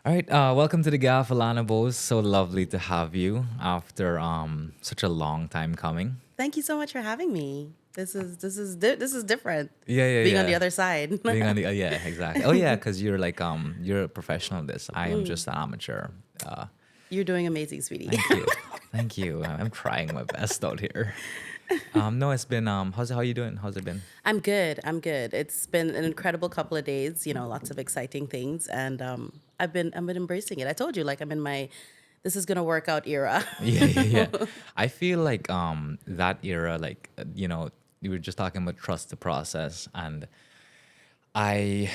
All right, welcome to the Gyaff, Allana Bose. So lovely to have you after such a long time coming. Thank you so much for having me. This is different. Yeah, yeah, Being on the yeah. other side. Being on the yeah, exactly. Oh yeah, because you're like you're a professional at this. I am just an amateur. Uh, You're doing amazing, sweetie. thank you, thank you. I'm trying my best out here. No, it's been how you doing? How's it been? I'm good. I'm good. It's been an incredible couple of days. Lots of exciting things, and I've been embracing it. I told you, like I'm in my this is gonna work out era. Yeah, yeah, yeah. I feel like that era, like you were just talking about trust the process, and I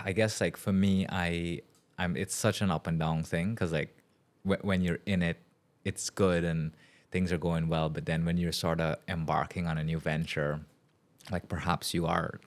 I guess like for me, I'm it's such an up and down thing because like when you're in it, it's good and things are going well, but then when you're sort of embarking on a new venture, like perhaps you are,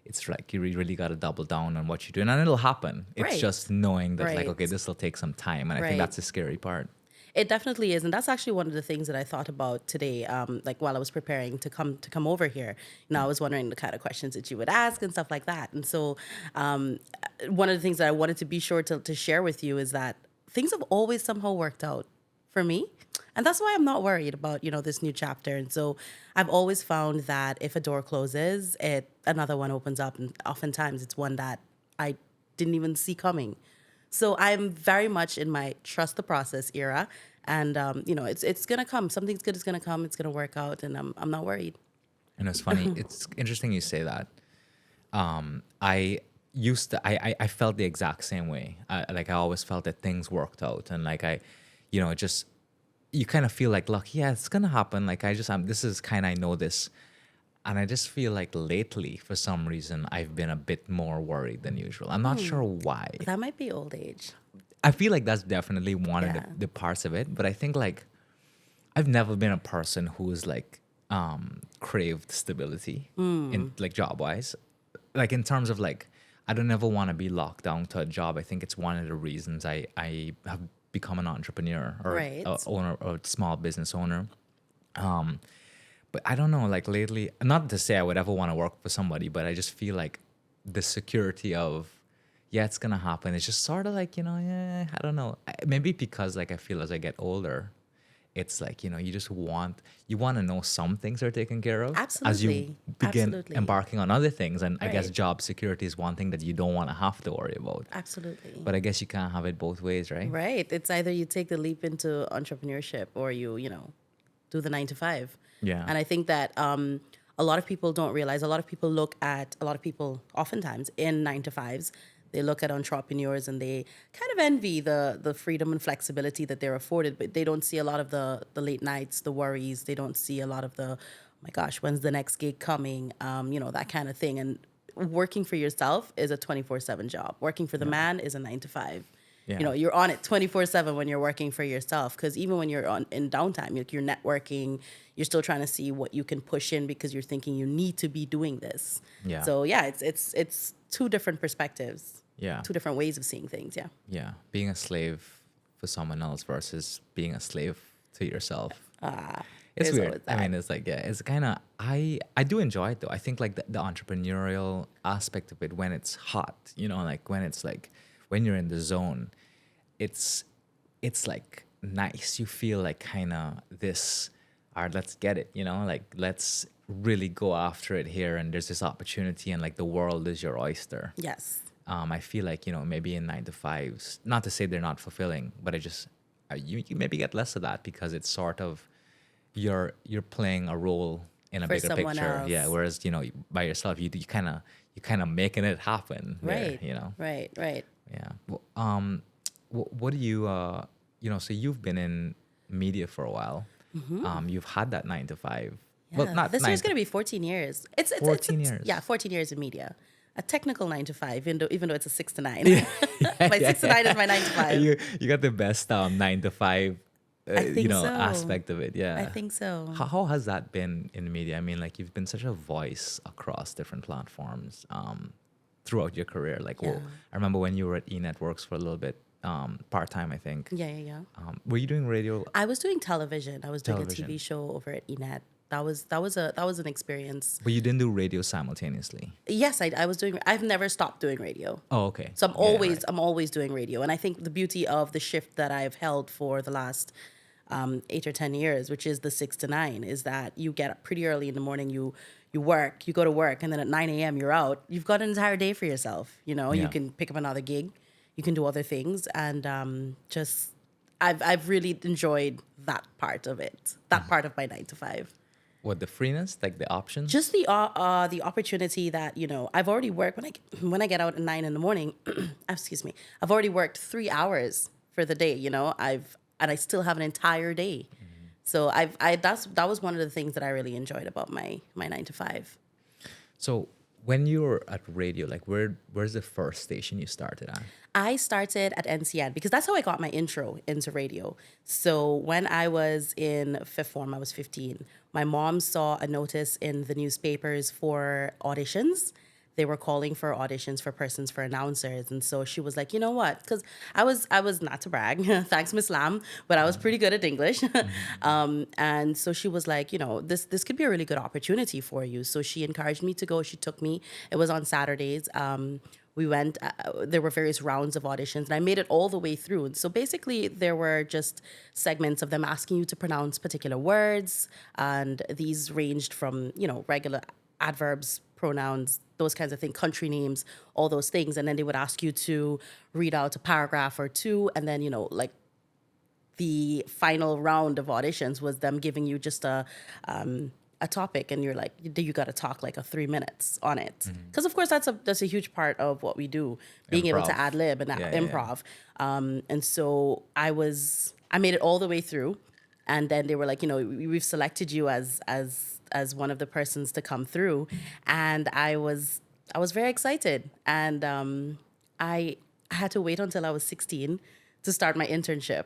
it's like you really got to double down on what you're doing, and it'll happen. It's Right. just knowing that like Right. okay, this will take some time, and I think Right. that's the scary part. It definitely is, and that's actually one of the things that I thought about today. Like while I was preparing to come over here, I was wondering the kind of questions that you would ask and stuff like that. And so, one of the things that I wanted to be sure to share with you is that things have always somehow worked out for me, and that's why I'm not worried about this new chapter. And so, I've always found that if a door closes, another one opens up, and oftentimes it's one that I didn't even see coming. So I'm very much in my trust the process era, and it's gonna come. Something's good is gonna come. It's gonna work out, and I'm not worried. And it's funny. It's interesting you say that. I used to. I felt the exact same way. Like I always felt that things worked out, and like it just you kind of feel like, look, yeah, it's gonna happen. Like this is kind of I know this, and I just feel like lately, for some reason, I've been a bit more worried than usual. I'm not sure why. That might be old age. I feel like that's definitely one of Yeah. the parts of it, but I think like I've never been a person who's like craved stability in like job wise. Like in terms of like I don't ever want to be locked down to a job. I think it's one of the reasons I have become an entrepreneur or Right. a owner or a small business owner. But I don't know, like lately, not to say I would ever want to work for somebody, but I just feel like the security of, yeah, it's going to happen. It's just sort of like, yeah, I don't know. Maybe because like I feel as I get older, it's like, you just you want to know some things are taken care of as you Absolutely. begin Absolutely. embarking on other things. And I guess Right. job security is one thing that you don't want to have to worry about. Absolutely. But I guess you can't have it both ways, right? Right. It's either you take the leap into entrepreneurship or you do the 9 to 5. Yeah. And I think that a lot of people don't realize, a lot of people oftentimes in 9 to 5s, they look at entrepreneurs and they kind of envy the freedom and flexibility that they're afforded, but they don't see a lot of the late nights, the worries. They don't see a lot of the, oh my gosh, when's the next gig coming? That kind of thing. And working for yourself is a 24/7 job. Working for the man is a 9 to 5. Yeah. You're on it 24/7 when you're working for yourself. Because even when you're in downtime, you're networking, you're still trying to see what you can push in because you're thinking you need to be doing this. Yeah. So yeah, it's two different perspectives, Yeah. two different ways of seeing things. Yeah. Yeah, being a slave for someone else versus being a slave to yourself. It's there's weird. always I that. mean, it's like yeah, it's kind of I do enjoy it though. I think like the entrepreneurial aspect of it when it's hot, like when it's like when you're in the zone, it's like nice. You feel like kind of this. All right, let's get it. Like let's really go after it here. And there's this opportunity, and like the world is your oyster. Yes. I feel like maybe in 9 to 5s, not to say they're not fulfilling, but I just you maybe get less of that because it's sort of you're playing a role in a For bigger someone picture. else. Yeah, whereas by yourself you kind of making it happen. Right. There. Right. Yeah. Well, what do you so you've been in media for a while. You've had that 9 to 5. Yeah. Well, not this 9 year's to- gonna be 14 years. It's 14 years. Yeah, 14 years in media. A technical 9 to 5, even though it's a 6 to 9. Yeah, My 6 to 9 is my 9 to 5. you got the best 9 to 5 I think so. aspect of it. Yeah, I think so. How has that been in media? I mean, like you've been such a voice across different platforms throughout your career. Like, Yeah. I remember when you were at eNetworks for a little bit, part time, I think. Yeah. Were you doing radio? I was doing television. I was doing Television. a TV show over at eNet. that was an experience. But you didn't do radio simultaneously. Yes, I was doing. I've never stopped doing radio. Oh, okay. So I'm Yeah, always right. I'm always doing radio, and I think the beauty of the shift that I've held for the last 8 or 10 years, which is the 6 to 9, is that you get up pretty early in the morning. You work, you go to work, and then at 9 a.m. you're out. You've got an entire day for yourself. You know, you Yeah. can pick up another gig, you can do other things, and just I've really enjoyed that part of it. That part of my 9 to 5. What, the freeness, like the options? Just the opportunity that, you know, I've already worked when I get out at 9 in the morning. Excuse me, I've already worked 3 hours for the day. You know, and I still have an entire day. So that was one of the things that I really enjoyed about my 9 to 5. So when you were at radio, like where's the first station you started at? I started at NCN because that's how I got my intro into radio. So when I was in fifth form, I was 15. My mom saw a notice in the newspapers for auditions. They were calling for auditions for persons for announcers, and so she was like, you know what? Because I was not to brag, thanks Miss Lam, but I was pretty good at English, and so she was like, you know, this could be a really good opportunity for you. So she encouraged me to go. She took me. It was on Saturdays. We went, there were various rounds of auditions, and I made it all the way through. And so basically, there were just segments of them asking you to pronounce particular words, and these ranged from, you know, regular adverbs, pronouns, those kinds of things, country names, all those things. And then they would ask you to read out a paragraph or two, and then, you know, like the final round of auditions was them giving you just a topic, and you're like, you got to talk like a 3 minutes on it, because of course that's a huge part of what we do, being able to Improv. ad lib and improv. And so I made it all the way through, and then they were like, you know, we've selected you as one of the persons to come through, and I was very excited, and I had to wait until I was 16 to start my internship.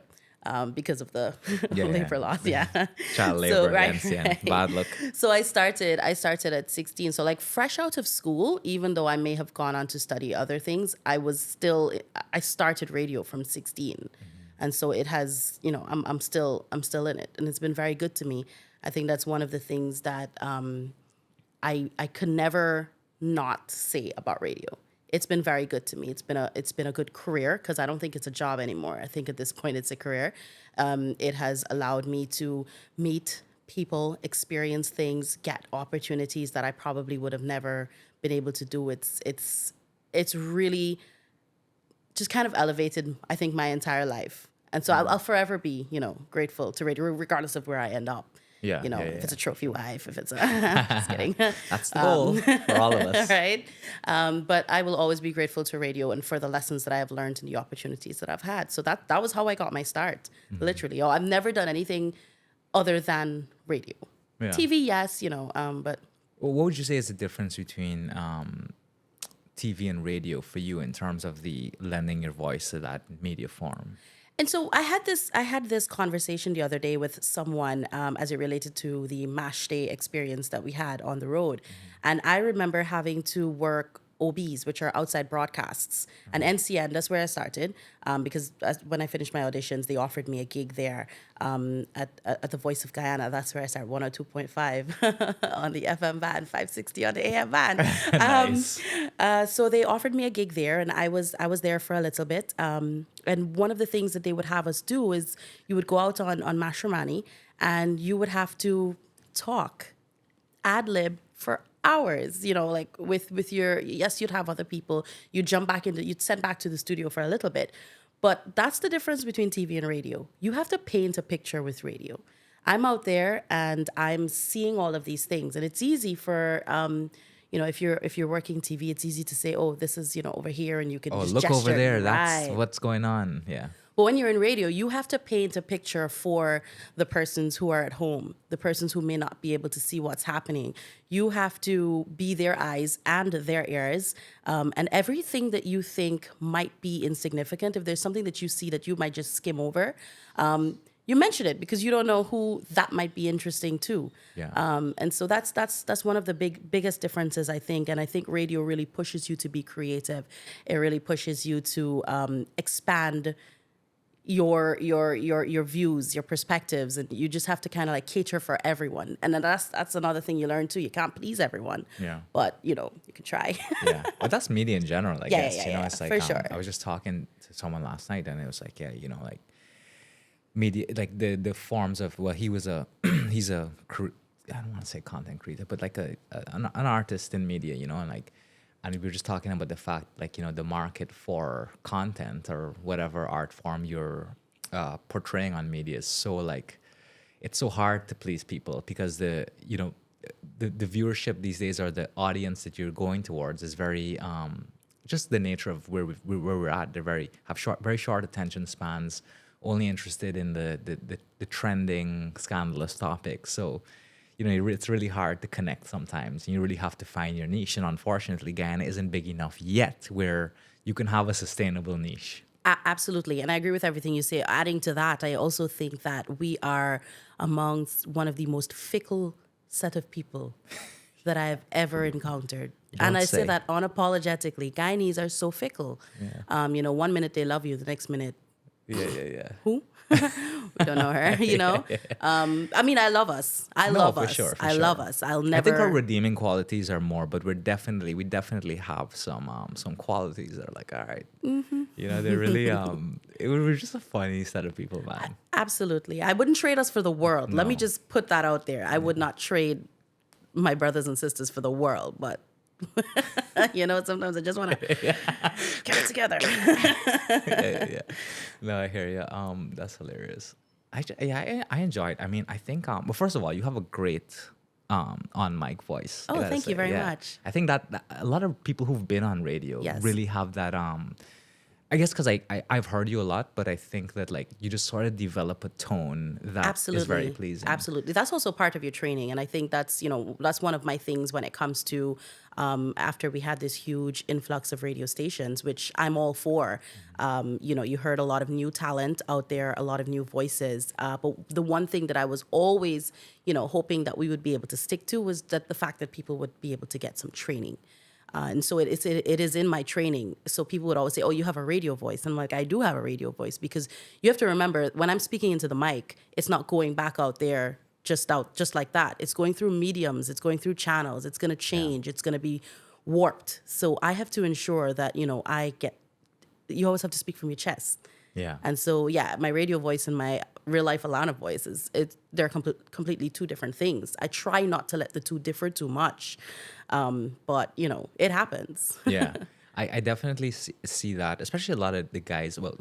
Because of the labor laws, Child labor, So, NCN, bad luck. So I started at 16. So like fresh out of school, even though I may have gone on to study other things, I started radio from 16. And so it has, you know, I'm still in it, and it's been very good to me. I think that's one of the things that I could never not say about radio. It's been very good to me. It's been a good career, because I don't think it's a job anymore. I think at this point it's a career. It has allowed me to meet people, experience things, get opportunities that I probably would have never been able to do. It's really just kind of elevated, I think, my entire life. And so I'll forever be, you know, grateful to radio, regardless of where I end up. Yeah, You know, yeah, if yeah. it's a trophy wife, if it's a... Just kidding. That's the goal for all of us. Right? But I will always be grateful to radio and for the lessons that I have learned and the opportunities that I've had. So that was how I got my start, literally. Oh, I've never done anything other than radio. Yeah. TV, yes, you know, but... Well, what would you say is the difference between TV and radio for you in terms of the lending your voice to that media form? And so I had this conversation the other day with someone as it related to the MASH day experience that we had on the road. And I remember having to work OBs, which are outside broadcasts. And NCN, that's where I started, because when I finished my auditions, they offered me a gig there at the Voice of Guyana. That's where I started, 102.5 on the FM band, 560 on the AM band. Nice. So they offered me a gig there, and I was there for a little bit. And one of the things that they would have us do is you would go out on Mashramani, and you would have to talk, ad lib for hours, you know, like with your, yes, you'd have other people, you'd send back to the studio for a little bit. But that's the difference between TV and radio. You have to paint a picture with radio. I'm out there and I'm seeing all of these things, and it's easy for, you know, if you're working TV, it's easy to say, oh, this is, you know, over here, and you can just Look gesture. over there. That's Right. what's going on. Yeah. But when you're in radio, you have to paint a picture for the persons who are at home, the persons who may not be able to see what's happening. You have to be their eyes and their ears. And everything that you think might be insignificant, if there's something that you see that you might just skim over, you mention it, because you don't know who that might be interesting to. Yeah. And so that's one of the biggest differences, I think. And I think radio really pushes you to be creative. It really pushes you to expand your views, your perspectives, and you just have to kind of like cater for everyone. And then that's another thing you learn too. You can't please everyone. Yeah. But you know, you can try. Yeah, but that's media in general, I guess. You know, it's like for sure. I was just talking to someone last night, and it was like, yeah, you know, like media, like the forms of, well, he was a he's a I don't want to say content creator, but like an artist in media, you know, and we were just talking about the fact, like, you know, the market for content or whatever art form you're portraying on media is so, like, it's so hard to please people, because the viewership these days, or the audience that you're going towards, is very just the nature of where we're at. They're very short attention spans, only interested in the trending scandalous topics. So, you know, it's really hard to connect sometimes. You really have to find your niche. And unfortunately, Guyana isn't big enough yet where you can have a sustainable niche. Absolutely. And I agree with everything you say. Adding to that, I also think that we are amongst one of the most fickle set of people that I've ever encountered. And I say that unapologetically. Guyanese are so fickle. Yeah. You know, 1 minute they love you, the next minute, Yeah. who? We don't know her, you know? I mean, I love us. I love us. I love us. I'll never... I think our redeeming qualities are more, but we definitely have some qualities that are like, all right. Mm-hmm. You know, they're really, we're just a funny set of people, man. Absolutely. I wouldn't trade us for the world. Let me just put that out there. I would not trade my brothers and sisters for the world, but you know, sometimes I just want to get it together. Yeah. No, I hear you. That's hilarious. I enjoy it. I mean, I think, well, first of all, you have a great on mic voice. Oh, thank you very much. I think that a lot of people who've been on radio really have that. I guess because I've heard you a lot, but I think that, like, you just sort of develop a tone that is very pleasing. Absolutely. That's also part of your training. And I think that's, you know, that's one of my things when it comes to after we had this huge influx of radio stations, which I'm all for. You know, you heard a lot of new talent out there, a lot of new voices. But the one thing that I was always, you know, hoping that we would be able to stick to was that the fact that people would be able to get some training. And so it is in my training. So people would always say, oh, you have a radio voice. And I'm like, I do have a radio voice, because you have to remember, when I'm speaking into the mic, it's not going back out there just like that. It's going through mediums. It's going through channels. It's going to change. It's going to be warped. So I have to ensure that, you know, you always have to speak from your chest. Yeah. And so, yeah, my radio voice and my real life Allana voice they're completely two different things. I try not to let the two differ too much. But, you know, it happens. Yeah. I definitely see that, especially a lot of the guys. Well,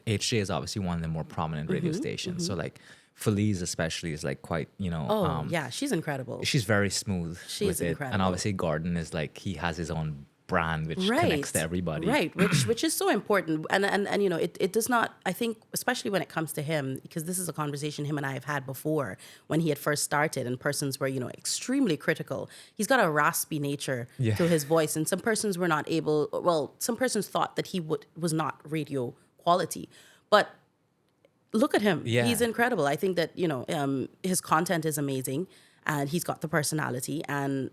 HJ is obviously one of the more prominent radio stations. So, like, Feliz especially is, like, quite, you know. Oh, yeah, she's incredible. She's very smooth with it. Incredible. And obviously Gordon is, like, he has his own brand, which connects to everybody. Right, which is so important. And you know, it does not, I think, especially when it comes to him, because this is a conversation him and I have had before when he had first started, and persons were, you know, extremely critical. He's got a raspy nature to his voice, and some persons were not able, well, some persons thought that he was not radio quality. But look at him. Yeah. He's incredible. I think that, you know, his content is amazing, and he's got the personality, and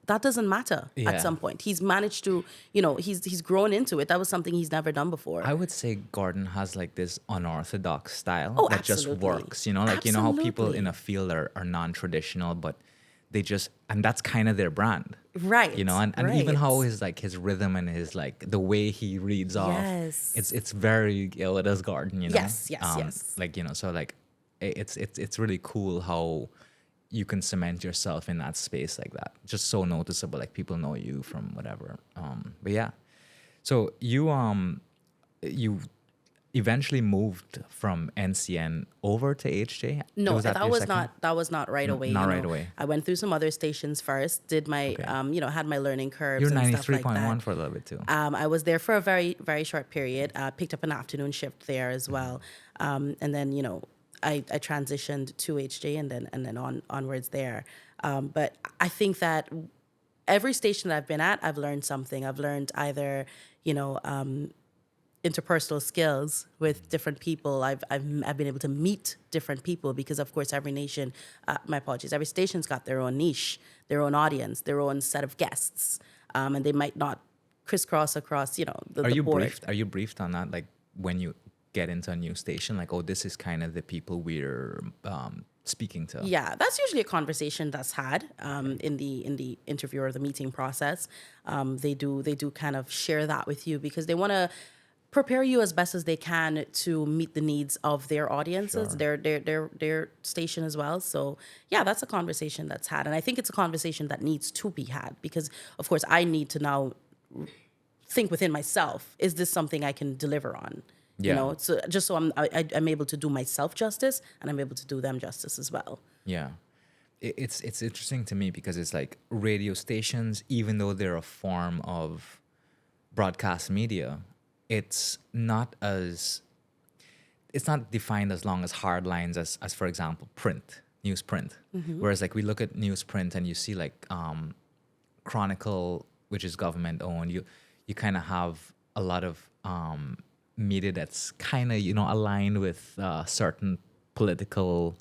that doesn't matter at some point. He's managed to, you know, he's grown into it. That was something he's never done before. I would say Gordon has, like, this unorthodox style that absolutely. just works. You know, like, you know how people in a field are non-traditional, but they just, and that's kind of their brand. Right. You know, and even how his rhythm and his, like, the way he reads off. It's very, you know, it is Gordon, you know? Yes. Like, you know, so, like, it's really cool how you can cement yourself in that space like that. Just so noticeable, like, people know you from whatever. But yeah, so you eventually moved from NCN over to HJ. No, that was not right away. Not right away. I went through some other stations first. Did my you know, had my learning curves. You're and stuff like 93.1 for a little bit too. I was there for a very, very short period. Picked up an afternoon shift there as well, and then, you know, I transitioned to HJ and then onwards there. But I think that every station that I've been at, I've learned something. I've learned either, you know, interpersonal skills with different people. I've been able to meet different people, because of course every station's got their own niche, their own audience, their own set of guests, and they might not crisscross across, you know, the board. Are you briefed on that? Like, when you get into a new station? Like, oh, this is kind of the people we're speaking to. Yeah, that's usually a conversation that's had in the interview or the meeting process. They do kind of share that with you because they want to prepare you as best as they can to meet the needs of their audiences, Sure. their station as well. So yeah, that's a conversation that's had, and I think it's a conversation that needs to be had because, of course, I need to now think within myself: is this something I can deliver on? You Yeah. know, so just so I'm able to do myself justice and I'm able to do them justice as well. Yeah. It's interesting to me because it's like radio stations, even though they're a form of broadcast media, it's not defined as long as hard lines as for example print, newsprint. Whereas like we look at newsprint and you see like Chronicle, which is government owned, you kind of have a lot of media that's kind of aligned with certain political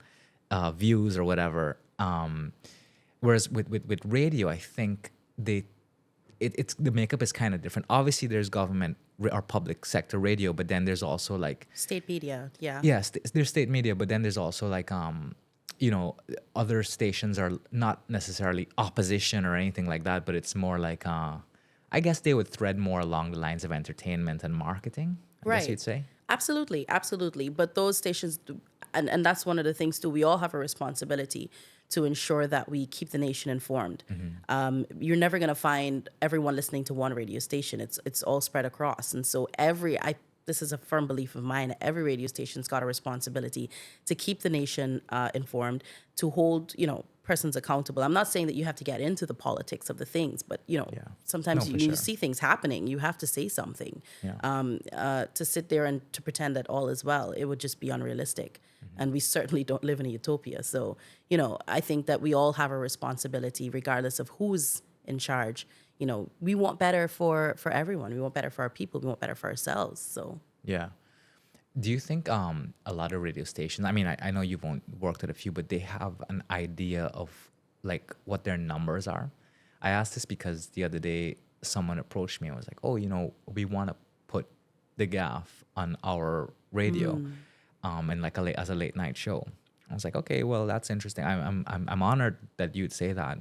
views or whatever. Whereas with radio, I think it's the makeup is kind of different. Obviously, there's government or public sector radio, but then there's also like State media, yeah. there's state media, but then there's also like other stations are not necessarily opposition or anything like that, but it's more like I guess they would thread more along the lines of entertainment and marketing. I guess you'd say. Absolutely. But those stations, and that's one of the things too, we all have a responsibility to ensure that we keep the nation informed. You're never going to find everyone listening to one radio station. It's all spread across. And so this is a firm belief of mine, every radio station's got a responsibility to keep the nation informed, to hold, persons accountable. I'm not saying that you have to get into the politics of the things, but sometimes No, you for sure. see things happening, you have to say something. Yeah. To sit there and to pretend that all is well, it would just be unrealistic. And we certainly don't live in a utopia. So, I think that we all have a responsibility, regardless of who's in charge. We want better for everyone. We want better for our people. We want better for ourselves. So Yeah. Do you think a lot of radio stations, I mean, I know you've worked at a few, but they have an idea of like what their numbers are? I asked this because the other day someone approached me and was like, oh, we want to put the Gyaff on our radio and like as a late night show. I was like, okay, well, that's interesting. I'm honored that you'd say that.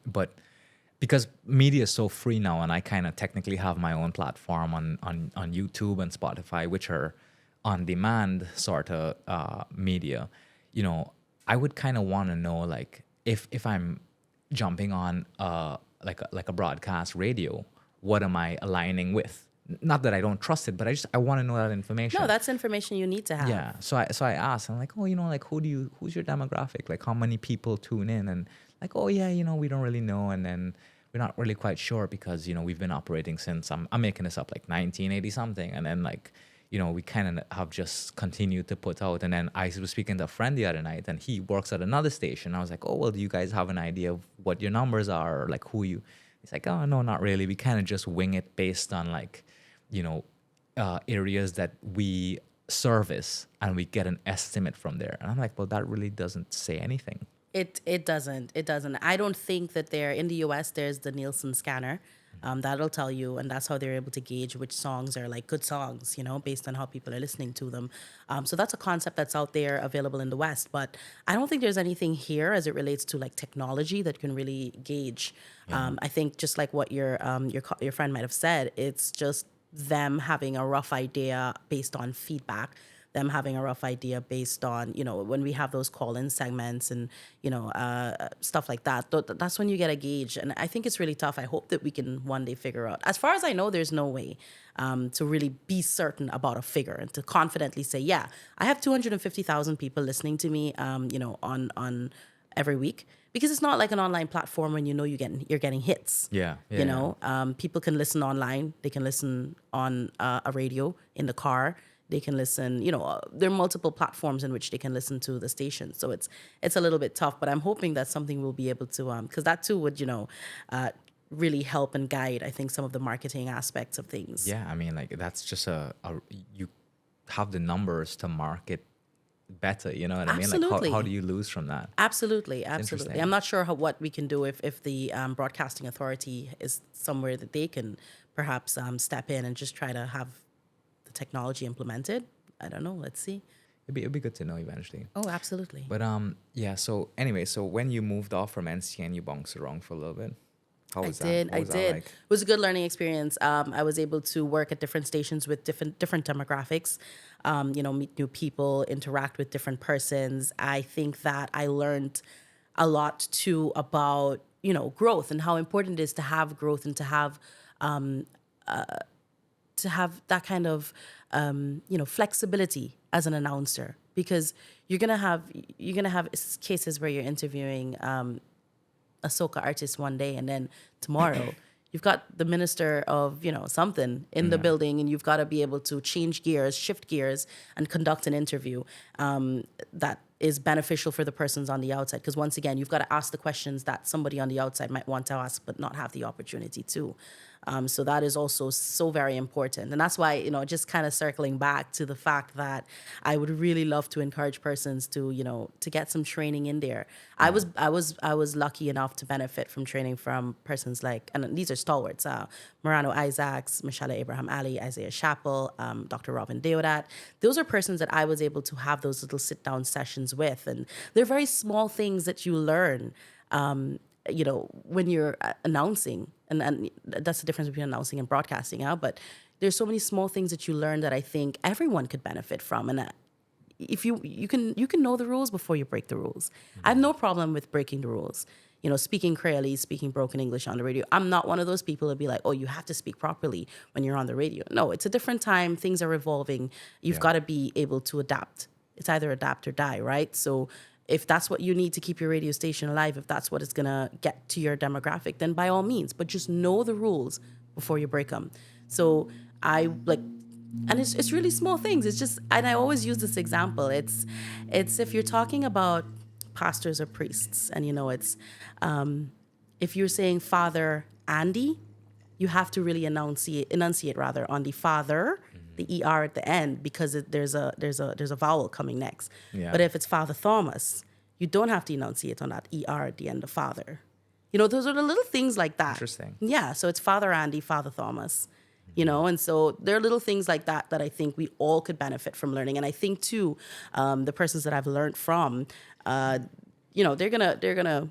But because media is so free now, and I kind of technically have my own platform on YouTube and Spotify, which are on demand sort of media, I would kind of want to know, like, if I'm jumping on like a broadcast radio, what am I aligning with? Not that I don't trust it, but I want to know that information. no, that's information you need to have. Yeah. So I asked, I'm like, oh, like who's your demographic? Like how many people tune in? And like, oh yeah, we don't really know. And then we're not really quite sure because, we've been operating since I'm making this up like 1980 something. And then like, we kind of have just continued to put out. And then I was speaking to a friend the other night and he works at another station. I was like, oh, well, do you guys have an idea of what your numbers are or like who you, he's like, oh, no, not really. We kind of just wing it based on like, areas that we service and we get an estimate from there. And I'm like, well, that really doesn't say anything. It doesn't. I don't think that in the US, there's the Nielsen scanner. That'll tell you, and that's how they're able to gauge which songs are like good songs, based on how people are listening to them. So that's a concept that's out there available in the West, but I don't think there's anything here as it relates to like technology that can really gauge. I think just like what your friend might have said, it's just them having a rough idea based on feedback, them having a rough idea based on, when we have those call-in segments and, stuff like that, that's when you get a gauge. And I think it's really tough. I hope that we can one day figure out. As far as I know, there's no way to really be certain about a figure and to confidently say, yeah, I have 250,000 people listening to me, on every week. Because it's not like an online platform when you're getting hits. Yeah. People can listen online. They can listen on a radio in the car. They can listen. There are multiple platforms in which they can listen to the station. So it's a little bit tough. But I'm hoping that something will be able to, because that too would really help and guide, I think, some of the marketing aspects of things. Yeah, I mean, like that's just you have the numbers to market better, you know what I mean? Absolutely. Like how do you lose from that? Absolutely. interesting. I'm not sure what we can do if the broadcasting authority is somewhere that they can perhaps step in and just try to have the technology implemented. I don't know. Let's see. It'd be good to know eventually. Oh, absolutely. But yeah. So anyway, so when you moved off from NCN, you bounced around for a little bit. How was that? What I was that did. like? It was a good learning experience. I was able to work at different stations with different demographics. Meet new people, interact with different persons. I think that I learned a lot too about growth and how important it is to have growth and to have that kind of flexibility as an announcer, because you're gonna have cases where you're interviewing a soca artist one day, and then tomorrow you've got the minister of something in the building, and you've got to be able to change gears, shift gears, and conduct an interview that is beneficial for the persons on the outside. Because once again, you've got to ask the questions that somebody on the outside might want to ask but not have the opportunity to. So that is also so very important. And that's why, just kind of circling back to the fact that I would really love to encourage persons to, to get some training in there. I was lucky enough to benefit from training from persons like, and these are stalwarts, Morano Isaacs, Michelle Abraham Ali, Isaiah Chappell, Dr. Robin Deodat. Those are persons that I was able to have those little sit-down sessions with. And they're very small things that you learn, when you're announcing, and that's the difference between announcing and broadcasting out. But there's so many small things that you learn that I think everyone could benefit from. And if you can know the rules before you break the rules. Mm-hmm. I have no problem with breaking the rules. Speaking Creole, speaking broken English on the radio. I'm not one of those people that be like, oh, you have to speak properly when you're on the radio. No, it's a different time. Things are evolving. You've got to be able to adapt. It's either adapt or die, right? So if that's what you need to keep your radio station alive, if that's what is going to get to your demographic, then by all means. But just know the rules before you break them. So and it's really small things. It's just, and I always use this example. It's if you're talking about pastors or priests, and it's if you're saying Father Andy, you have to really enunciate rather on the father, the ER at the end, because there's a vowel coming next. Yeah. But if it's Father Thomas, you don't have to enunciate on that ER at the end of father. Those are the little things like that. Interesting. Yeah, so it's Father Andy, Father Thomas, and so there are little things like that that I think we all could benefit from learning. And I think too, the persons that I've learned from, they're gonna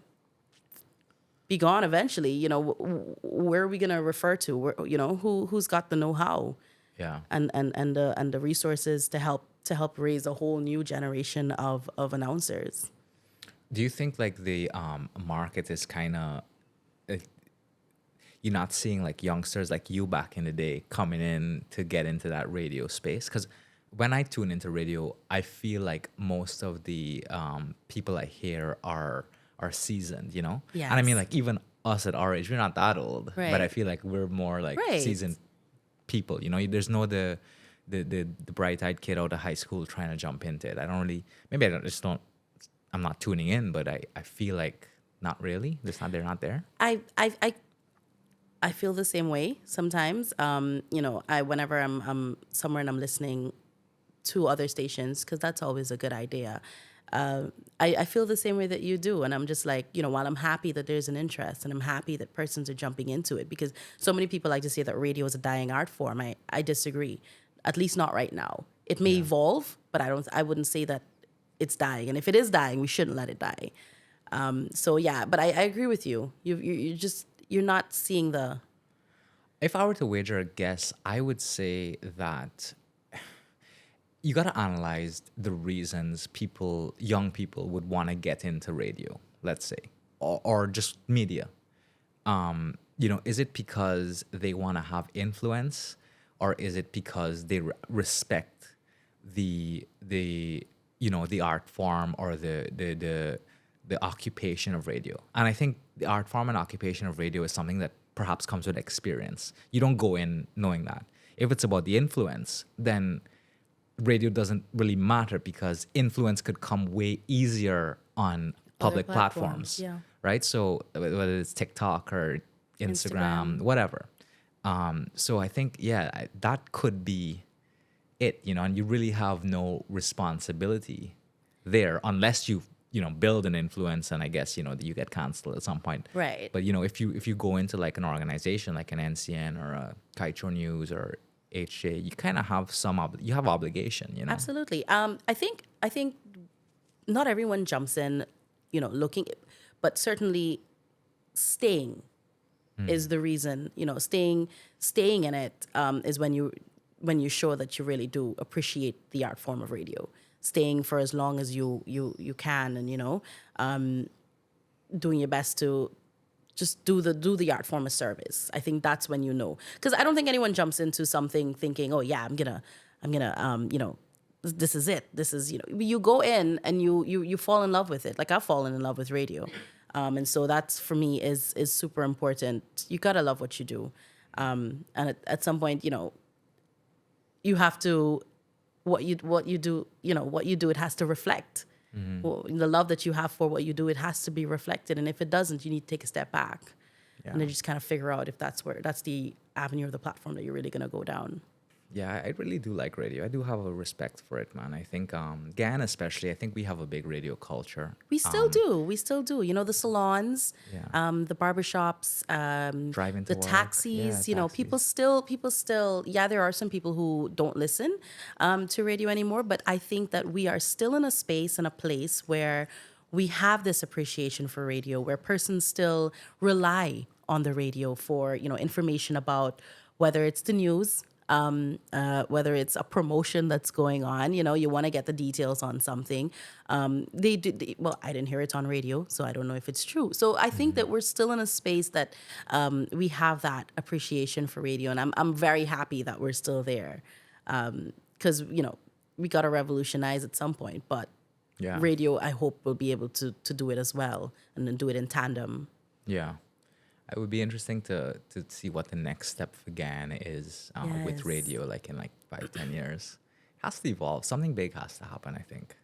be gone eventually. Where are we gonna refer to? Who's got the know-how? Yeah. And the resources to help raise a whole new generation of announcers. Do you think like the market is kind of, you're not seeing like youngsters like you back in the day coming in to get into that radio space? Because when I tune into radio, I feel like most of the people I hear are seasoned, Yes. And I mean, like, even us at our age, we're not that old, right. But I feel like we're more like seasoned people. There's no the bright-eyed kid out of high school trying to jump into it. I'm not tuning in, but I feel like not really. They're not there. I feel the same way sometimes. Whenever I'm somewhere and I'm listening to other stations, because that's always a good idea. I feel the same way that you do. And I'm just like, while I'm happy that there's an interest and I'm happy that persons are jumping into it, because so many people like to say that radio is a dying art form. I disagree, at least not right now. It may evolve, but I wouldn't say that it's dying. And if it is dying, we shouldn't let it die. But I agree with you. You're not seeing the... If I were to wager a guess, I would say that you got to analyze the reasons young people would want to get into radio, let's say, or just media. Is it because they want to have influence, or is it because they respect the art form or the occupation of radio? And I think the art form and occupation of radio is something that perhaps comes with experience. You don't go in knowing that. If it's about the influence, then radio doesn't really matter, because influence could come way easier on public platforms, right? So whether it's TikTok or Instagram. Whatever. So I think, that could be it, and you really have no responsibility there unless you build an influence, and I guess, you get canceled at some point. Right. But, if you go into like an organization like an NCN or a Kaitro News or HJ, you kind of have you have obligation, you know. Absolutely. I think not everyone jumps in, looking, but certainly staying is the reason. Staying in it is when you show that you really do appreciate the art form of radio. Staying for as long as you can, and doing your best to just do the art form a service. I think that's when because I don't think anyone jumps into something thinking, oh yeah, I'm gonna this is it. This is you go in and you fall in love with it. Like I've fallen in love with radio, and so that's for me is super important. You gotta love what you do, and at some point, you have to what you do. What you do. It has to reflect. Well, the love that you have for what you do, it has to be reflected. And if it doesn't, you need to take a step back and then just kind of figure out if that's the avenue of the platform that you're really going to go down. Yeah, I really do like radio. I do have a respect for it, man. I think Guyana especially, I think we have a big radio culture. We still do. We still do. The salons, the barbershops, Driving to the work. taxis. Yeah, People taxis. still. Yeah, there are some people who don't listen to radio anymore, but I think that we are still in a space and a place where we have this appreciation for radio, where persons still rely on the radio for information about whether it's the news. Whether it's a promotion that's going on, you want to get the details on something. Well, I didn't hear it on radio, so I don't know if it's true. So I think that we're still in a space that we have that appreciation for radio, and I'm very happy that we're still there, because we got to revolutionize at some point, but radio, I hope, will be able to do it as well, and then do it in tandem. Yeah. It would be interesting to see what the next step for Guyana is with radio, like in 5-10 years. It has to evolve. Something big has to happen, I think.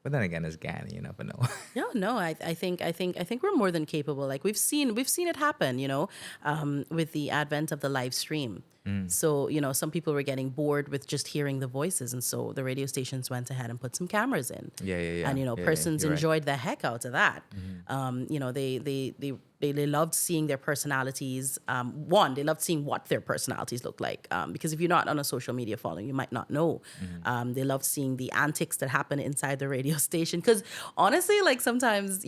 But then again, as Guyana, you never know. No. I think we're more than capable. Like we've seen it happen. With the advent of the live stream. So some people were getting bored with just hearing the voices, and so the radio stations went ahead and put some cameras in. Yeah. And persons enjoyed the heck out of that. They loved seeing their personalities. They loved seeing what their personalities look like. Because if you're not on a social media following, you might not know. They loved seeing the antics that happen inside the radio station. Because honestly, like sometimes,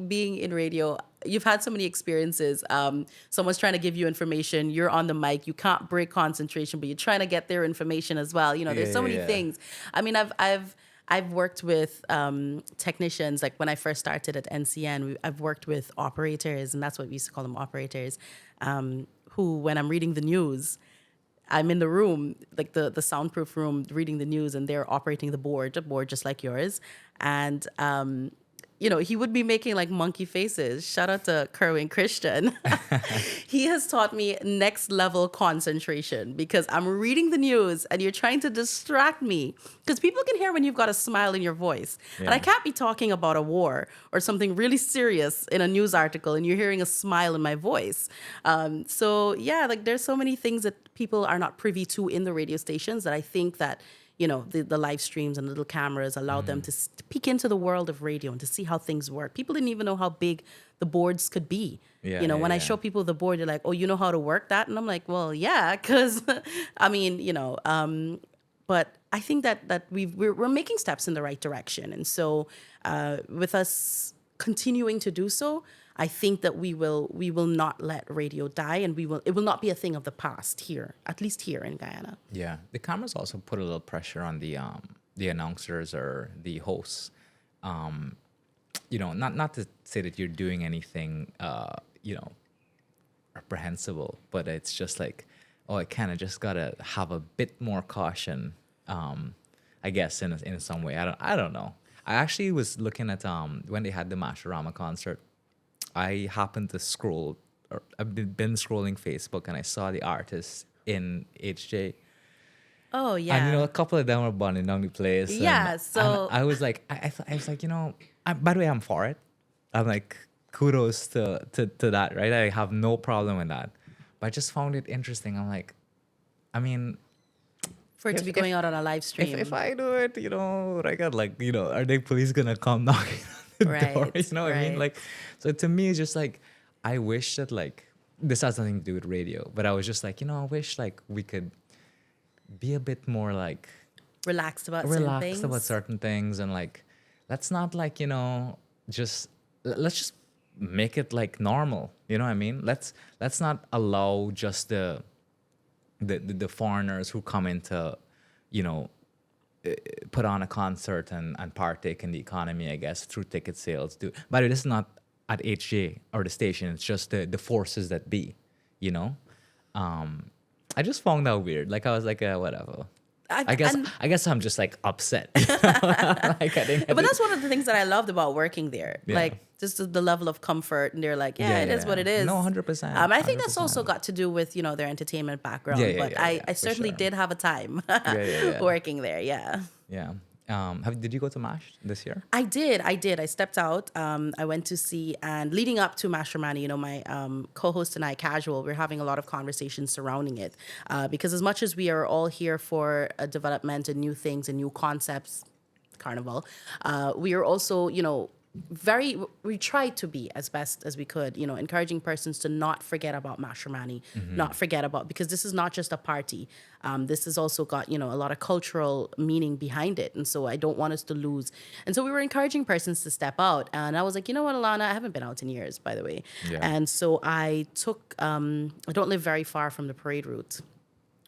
being in radio, you've had so many experiences. Someone's trying to give you information. You're on the mic. You can't break concentration, but you're trying to get their information as well. There's so many things. I mean, I've worked with technicians. Like when I first started at NCN, I've worked with operators, and that's what we used to call them, operators, who, when I'm reading the news, I'm in the room, like the soundproof room, reading the news, and they're operating a board just like yours. And he would be making like monkey faces. Shout out to Kerwin Christian. He has taught me next level concentration, because I'm reading the news and you're trying to distract me, because people can hear when you've got a smile in your voice. Yeah. And I can't be talking about a war or something really serious in a news article and you're hearing a smile in my voice. Like there's so many things that people are not privy to in the radio stations that I think that the live streams and little cameras allowed them to peek into the world of radio and to see how things work. People didn't even know how big the boards could be. When I show people the board, they're like, oh, you know how to work that? And I'm like, well, yeah, because, I mean, but I think that we're making steps in the right direction. And so with us continuing to do so, I think that we will not let radio die, and it will not be a thing of the past here, at least here in Guyana. Yeah, the cameras also put a little pressure on the announcers or the hosts. Not to say that you're doing anything reprehensible, but it's just like, I kind of just gotta have a bit more caution. I guess in some way. I don't know. I actually was looking at when they had the Masharama concert. I happened to scroll, or I've been scrolling Facebook, and I saw the artists in HJ. Oh yeah, and a couple of them were burning down the place. Yeah, and I was like, I was like, by the way, I'm for it. I'm like, kudos to that, right? I have no problem with that. But I just found it interesting. I'm like, I mean, for it to be going out on a live stream. If I do it, I got like, are the police gonna come knocking on the door? You know what I mean? Like, so to me, it's just like, I wish that like, this has nothing to do with radio, but I was just like, I wish like we could, be a bit more like Relaxed about certain relaxed things. about certain things, and like let's not like just let's just make it like normal. You know what I mean? Let's not allow just the foreigners who come into you know put on a concert and partake in the economy, I guess, through ticket sales. By the way, this is not at HJ or the station. It's just the forces that be, you know? I just found that weird. Like, I was like, whatever. I guess I'm just like upset. Like, But that's one of the things that I loved about working there. Yeah. Like just the level of comfort, and they're like, it is what it is. No, 100%. I think that's also got to do with their entertainment background. But I for certainly sure. did have a time Yeah. working there. Yeah. Yeah. Did you go to MASH this year? I did. I stepped out. I went to see, and leading up to Mashramani, my co-host and I, Casual, we're having a lot of conversations surrounding it. Because as much as we are all here for development and new things and new concepts, Carnival, we are also, we tried to be as best as we could, encouraging persons to not forget about Mashramani, not forget about, because this is not just a party. This has also got, a lot of cultural meaning behind it. And so I don't want us to lose. And so we were encouraging persons to step out. And I was like, you know what, Allana, I haven't been out in years, by the way. Yeah. And so I took, I don't live very far from the parade route.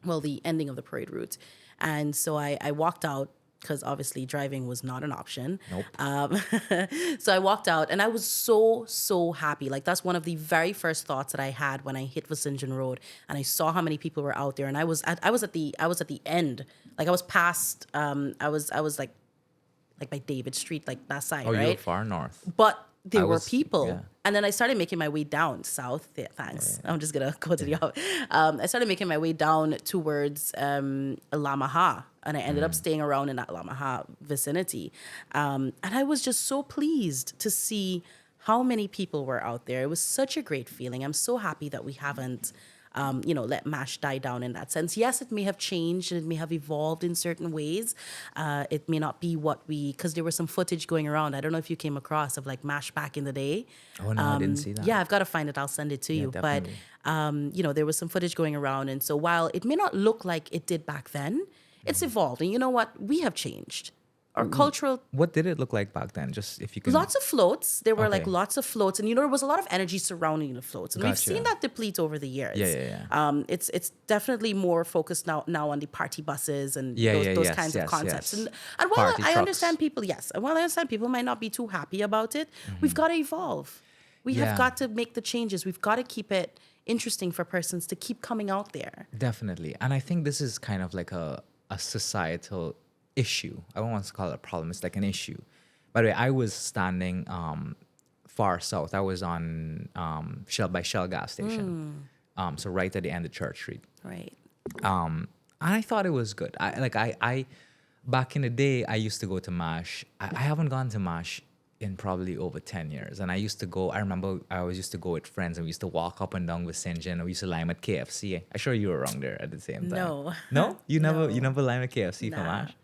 Well, the ending of the parade route. And so I walked out, because obviously driving was not an option. Nope. So I walked out, and I was so happy. Like, that's one of the very first thoughts that I had when I hit Vicinjon Road, and I saw how many people were out there. And I was at the end. Like, I was past. I was like by David Street, like that side, Oh, right? you were far north. But there I were was- people. yeah. And then I started making my way down south. Yeah, thanks. I'm just going to go to the I started making my way down towards Lamaha. And I ended up staying around in that Lamaha vicinity. And I was just so pleased to see how many people were out there. It was such a great feeling. I'm so happy that we haven't let MASH die down in that sense. Yes, it may have changed and it may have evolved in certain ways. It may not be because there was some footage going around. I don't know if you came across of like MASH back in the day. Oh, no, I didn't see that. Yeah, I've got to find it. I'll send it to you. definitely. But, there was some footage going around. And so while it may not look like it did back then, it's evolved. And you know what? We have changed. Our cultural... What did it look like back then? Just if you can... Lots of floats. There were like Okay. lots of floats, and there was a lot of energy surrounding the floats, and we've Gotcha. seen that deplete over the years. Yeah. It's definitely more focused now on the party buses and Yeah, those yes, kinds of yes, concepts. yes. And while Party I trucks. understand people, and while I understand people might not be too happy about it, we've got to evolve. We Yeah. have got to make the changes. We've got to keep it interesting for persons to keep coming out there. Definitely. And I think this is kind of like a societal issue. I don't want to call it a problem. It's like an issue. By the way, I was standing far south. I was on Shell gas station. So right at the end of Church Street. Right. And I thought it was good. I back in the day, I used to go to MASH. I haven't gone to MASH in probably over 10 years. And I used to go, I remember I always used to go with friends, and we used to walk up and down with Vicinjon, and we used to lime at KFC. I'm sure you were around there at the same time. No. No? You No. never lime at KFC for Nah. MASH?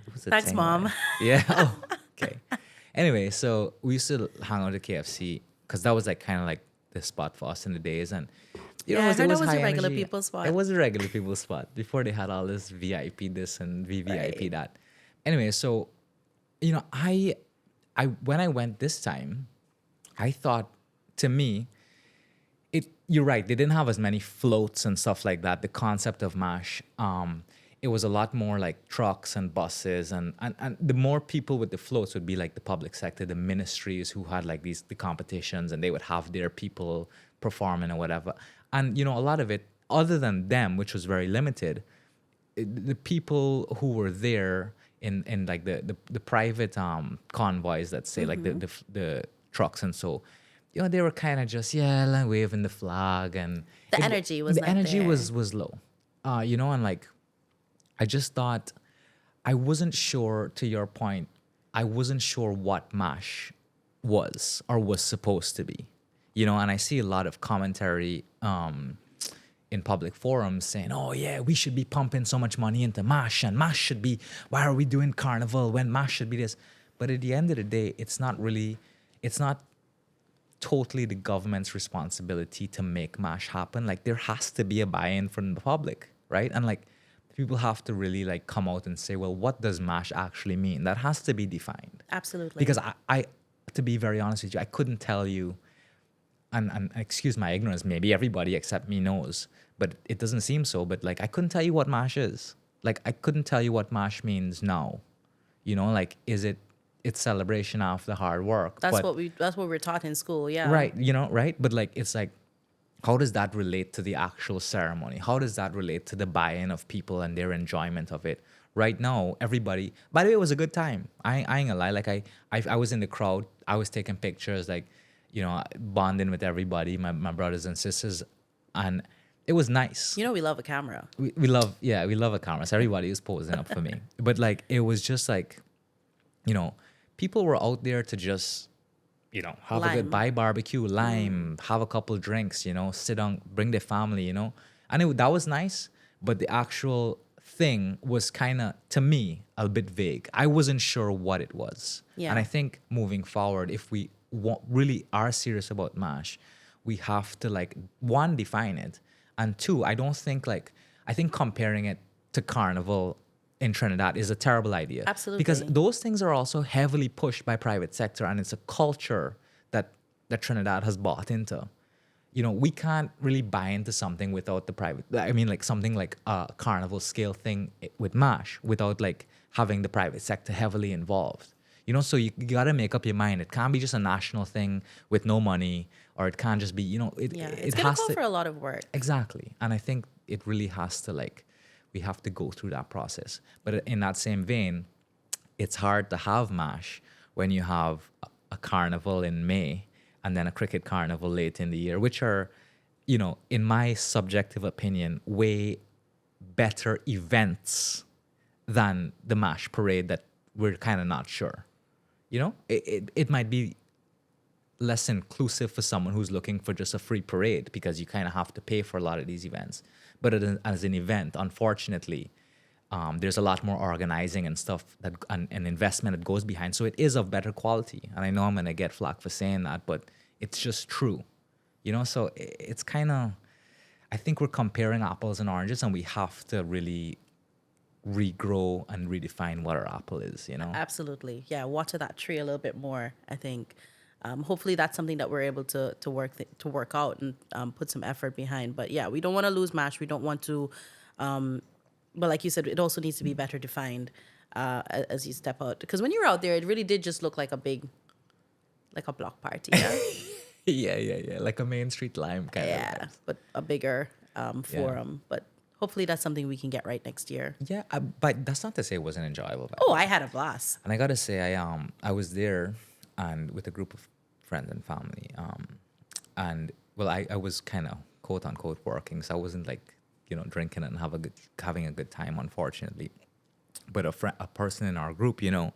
It was a Thanks, thing, Mom. right? Yeah. Oh, okay. Anyway, so we used to hang out at KFC because that was like kind of like the spot for us in the days. And you know, I heard it that was a high regular energy. people's spot. It was a regular people's spot before they had all this VIP this and VVIP Right. that. Anyway, so I when I went this time, I thought, to me, you're right, they didn't have as many floats and stuff like that. The concept of MASH, it was a lot more like trucks and buses, and the more people with the floats would be like the public sector, the ministries who had like the competitions, and they would have their people performing or whatever. And a lot of it, other than them, which was very limited, the people who were there in like the private convoys, let's say, like the trucks, and so they were kind of just like waving the flag, and The energy was not energy there. was low, and like I just thought, I wasn't sure, to your point, I wasn't sure what MASH was or was supposed to be, and I see a lot of commentary in public forums saying, oh yeah, we should be pumping so much money into MASH, and MASH should be, why are we doing Carnival when MASH should be this? But at the end of the day, it's not totally the government's responsibility to make MASH happen. Like, there has to be a buy-in from the public, right? And like, people have to really like come out and say, well, what does MASH actually mean? That has to be defined. Absolutely. Because I to be very honest with you, I couldn't tell you, and excuse my ignorance, maybe everybody except me knows, but it doesn't seem so. But like, I couldn't tell you what MASH is. Like, I couldn't tell you what MASH means now. You know, like, is it, it's celebration after hard work. That's but, what we're taught in school. Yeah. right, you know, right? But like, it's like, how does that relate to the actual ceremony? How does that relate to the buy-in of people and their enjoyment of it? Right now, everybody, by the way, it was a good time. I ain't gonna lie. Like I was in the crowd. I was taking pictures, like, you know, bonding with everybody, my brothers and sisters. And it was nice. You know, we love a camera. We love a camera. So everybody was posing up for me. But like, it was just like, you know, people were out there to just, you know, have a good buy barbecue, lime, have a couple drinks, you know, sit down, bring their family, you know. And that was nice. But the actual thing was kind of, to me, a bit vague. I wasn't sure what it was. Yeah. And I think moving forward, if we really are serious about MASH, we have to, like, one, define it. And two, I think comparing it to Carnival in Trinidad is a terrible idea. Absolutely. Because those things are also heavily pushed by private sector, and it's a culture that Trinidad has bought into. You know, we can't really buy into something without the private, I mean, like something like a Carnival scale thing with MASH without like having the private sector heavily involved. You know, so you got to make up your mind. It can't be just a national thing with no money, or it can't just be, you know, It's it gonna has call to, for a lot of work. exactly. And I think it really has to, like, we have to go through that process. But in that same vein, it's hard to have MASH when you have a carnival in May and then a cricket carnival late in the year, which are, you know, in my subjective opinion, way better events than the MASH parade that we're kind of not sure. You know, it might be less inclusive for someone who's looking for just a free parade, because you kind of have to pay for a lot of these events. But as an event, unfortunately, there's a lot more organizing and stuff and investment that goes behind. So it is of better quality. And I know I'm going to get flack for saying that, but it's just true. You know, so it's kind of, I think we're comparing apples and oranges, and we have to really regrow and redefine what our apple is, you know? Absolutely. Yeah. Water that tree a little bit more, I think. Hopefully that's something that we're able to work out and put some effort behind. But yeah, we don't want to lose MASH. We don't want to, but like you said, it also needs to be better defined as you step out. Because when you were out there, it really did just look like a block party. Yeah, yeah. Like a Main Street Lime kind of. Yeah, but a bigger forum. But hopefully that's something we can get right next year. Yeah, but that's not to say it wasn't enjoyable. Oh, I had a blast. And I got to say, I was there and with a group of friends and family. And well, I was kind of quote unquote working, so I wasn't like, you know, drinking and having a good time, unfortunately. But a person in our group, you know,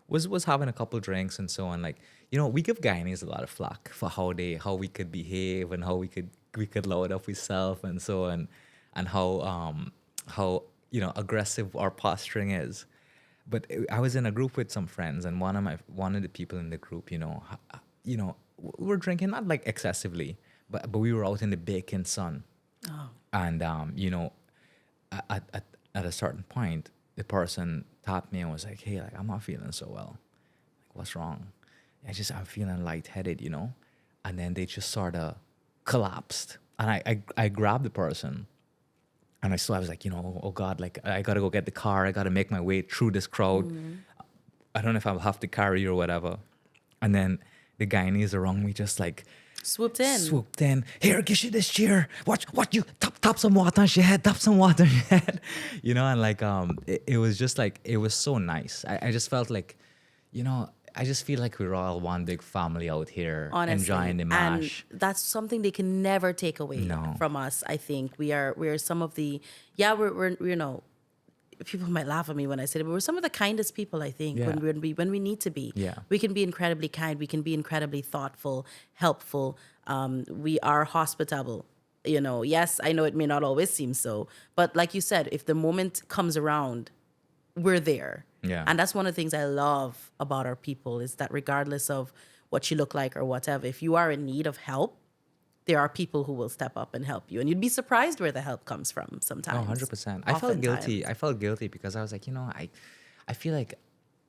was having a couple drinks and so on. Like, you know, we give Guyanese a lot of flack for how we could behave and how we could load up with self and so on, and how you know, aggressive our posturing is. But I was in a group with some friends, and one of the people in the group, you know, we were drinking, not like excessively, but we were out in the baking sun. Oh. And you know, at a certain point, the person tapped me and was like, "Hey, like, I'm not feeling so well. Like, what's wrong?" I'm feeling lightheaded, you know. And then they just sort of collapsed, and I grabbed the person, and I was like, you know, oh God, like, I gotta go get the car. I gotta make my way through this crowd. I don't know if I'll have to carry you or whatever. And then the Guyanese around me just like swooped in. Here, give you this cheer. What you tap some water on your head. Tap some water on your head. You know, and like it was just like, it was so nice. I just felt like, you know, I just feel like we're all one big family out here. Honestly, enjoying the MASH. And that's something they can never take away from us. I think we're some of the, we're you know, people might laugh at me when I say it, but we're some of the kindest people, I think, when we need to be. Yeah. We can be incredibly kind. We can be incredibly thoughtful, helpful. We are hospitable. You know, yes, I know it may not always seem so, but like you said, if the moment comes around, we're there. Yeah. And that's one of the things I love about our people, is that regardless of what you look like or whatever, if you are in need of help, there are people who will step up and help you, and you'd be surprised where the help comes from sometimes. No, 100%. I felt guilty. I felt guilty because I was like, I feel like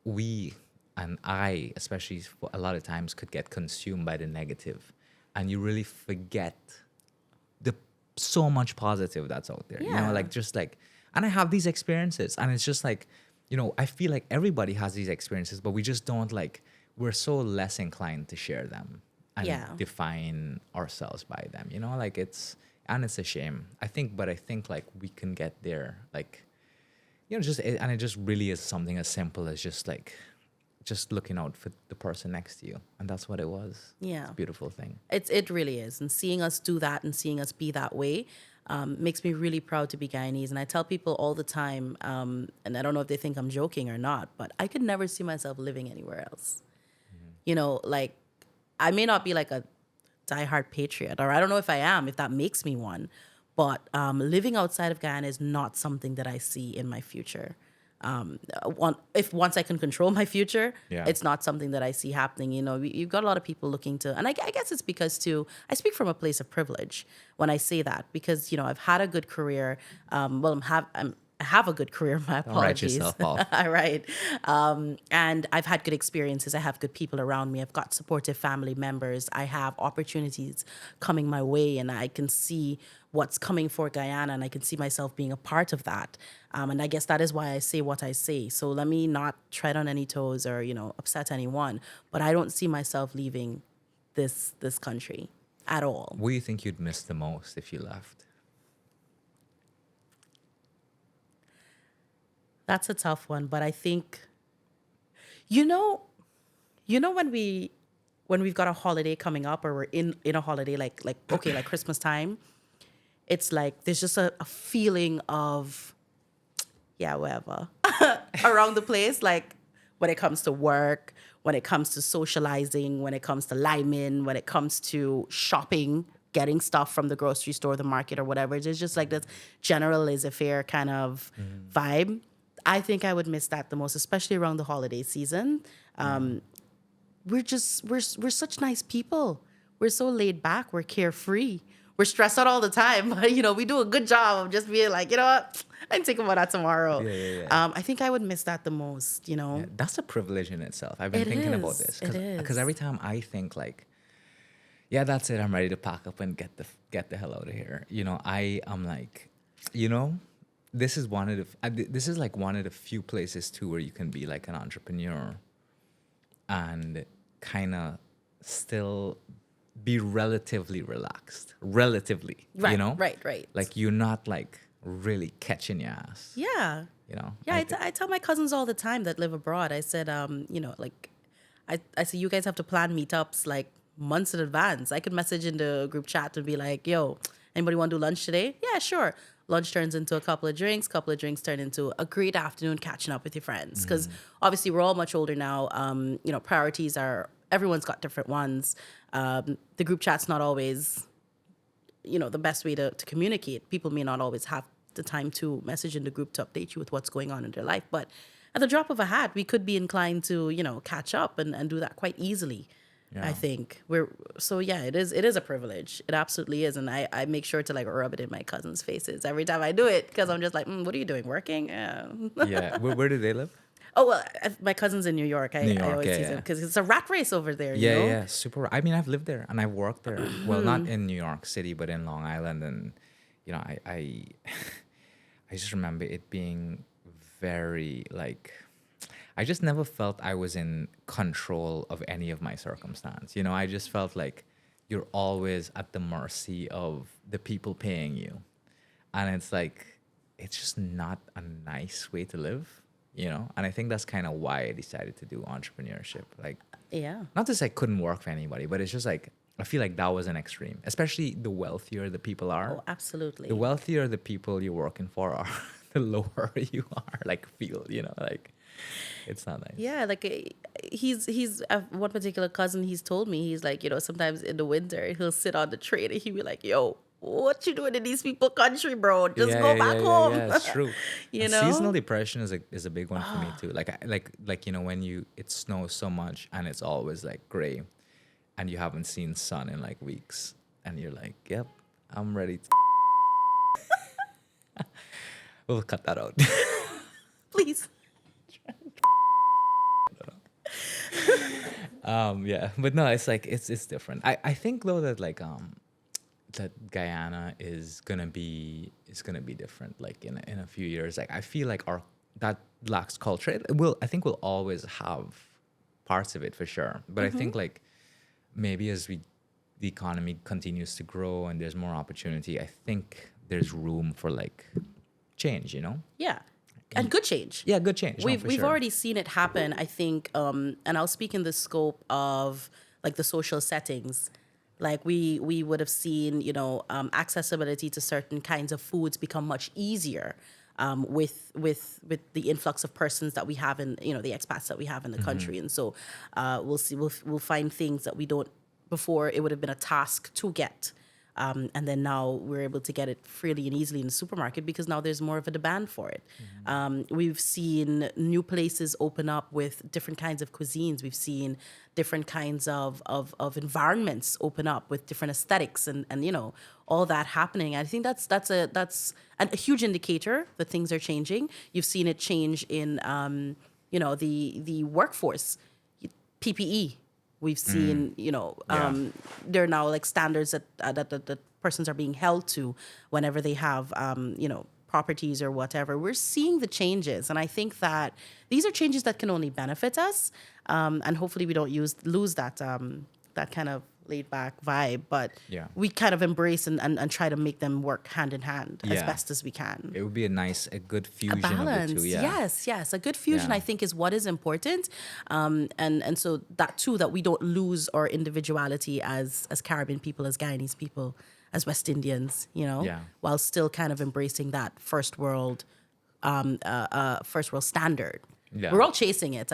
we and I, especially a lot of times, could get consumed by the negative, and you really forget the so much positive that's out there. Yeah. And I have these experiences, and it's just like, I feel like everybody has these experiences, but we just don't we're so less inclined to share them and define ourselves by them. It's a shame. I think we can get there, and it just really is something as simple as just looking out for the person next to you, and that's what it was. Yeah, it's a beautiful thing. It really is, and seeing us do that and seeing us be that way makes me really proud to be Guyanese. And I tell people all the time, and I don't know if they think I'm joking or not, but I could never see myself living anywhere else. I may not be like a diehard patriot, or I don't know if I am, if that makes me one, but living outside of Guyana is not something that I see in my future. Once I can control my future, it's not something that I see happening. You've got a lot of people looking to, and I guess it's because too, I speak from a place of privilege when I say that, because I've had a good career. I have a good career. My apologies. Don't write yourself off. Right. And I've had good experiences. I have good people around me. I've got supportive family members. I have opportunities coming my way, and I can see what's coming for Guyana, and I can see myself being a part of that. And I guess that is why I say what I say. So let me not tread on any toes or, upset anyone. But I don't see myself leaving this country at all. What do you think you'd miss the most if you left? That's a tough one, but I think, when we've got a holiday coming up, or we're in a holiday like Christmas time, it's like there's just a feeling of, whatever, around the place. Like when it comes to work, when it comes to socializing, when it comes to liming, when it comes to shopping, getting stuff from the grocery store, the market, or whatever. There's just like this general laissez-faire kind of vibe. I think I would miss that the most, especially around the holiday season. We're such nice people. We're so laid back. We're carefree. We're stressed out all the time, but we do a good job of just being like, you know what, I can think about that tomorrow. I think I would miss that the most. That's a privilege in itself. I've been thinking about this because every time I think that's it, I'm ready to pack up and get the hell out of here. I am like, this is one of the few places too where you can be like an entrepreneur and kind of still be relatively relaxed. Relatively, right. Like you're not like really catching your ass. Yeah. I tell my cousins all the time that live abroad. I said, I said, you guys have to plan meetups like months in advance. I could message in the group chat and be like, yo, anybody want to do lunch today? Yeah, sure. Lunch turns into a couple of drinks turn into a great afternoon catching up with your friends. Because obviously we're all much older now. Priorities everyone's got different ones. The group chat's not always, the best way to communicate. People may not always have the time to message in the group to update you with what's going on in their life. But at the drop of a hat, we could be inclined to, catch up and do that quite easily. Yeah. I think it is a privilege. It absolutely is. And I make sure to like rub it in my cousins' faces every time I do it, because I'm just like, what are you doing? Working? Yeah. Yeah. Where do they live? Oh, well, my cousin's in New York. I always tease them because it's a rat race over there. Yeah, super. I mean, I've lived there and I've worked there. Well, not in New York City, but in Long Island. And, I just remember it being very I just never felt I was in control of any of my circumstance. I just felt like you're always at the mercy of the people paying you. And it's like, it's just not a nice way to live, And I think that's kind of why I decided to do entrepreneurship. Not to say I couldn't work for anybody, but it's just like, I feel like that was an extreme, especially the wealthier the people are. Oh, absolutely. The wealthier the people you're working for are, the lower you are, it's not nice. Yeah, he's one particular cousin, he's told me, he's like, sometimes in the winter, he'll sit on the train and he'll be like, yo, what you doing in these people country, bro? Just go back home. Yeah, it's true. Seasonal depression is a big one for me too. When it snows so much and it's always like gray and you haven't seen sun in like weeks. and you're like, yep, I'm ready. We'll cut that out. Please. Yeah, but no, it's like it's different. I think though that like that Guyana is gonna be different. Like in a few years, like I feel like our that lacks culture. I think we'll always have parts of it for sure. But I think like maybe as the economy continues to grow and there's more opportunity, I think there's room for like change. You know? Yeah. And good change. Yeah, good change. We've sure. already seen it happen, I think, and I'll speak in the scope of like the social settings. Like we would have seen, accessibility to certain kinds of foods become much easier with the influx of persons that we have in, the expats that we have in the country. And so we'll find things that we don't, before it would have been a task to get. And then now we're able to get it freely and easily in the supermarket because now there's more of a demand for it. We've seen new places open up with different kinds of cuisines. We've seen different kinds of environments open up with different aesthetics and all that happening. I think that's a huge indicator that things are changing. You've seen it change in the workforce, PPE. We've seen, there are now like standards that persons are being held to whenever they have, properties or whatever. We're seeing the changes. And I think that these are changes that can only benefit us. And hopefully we don't lose that kind of laid back vibe, but we kind of embrace and try to make them work hand in hand as best as we can. It would be a good fusion balance. of the two. Yeah. Yes. A good fusion, I think, is what is important. And so that too, that we don't lose our individuality as Caribbean people, as Guyanese people, as West Indians, while still kind of embracing that first world standard. Yeah. We're all chasing it,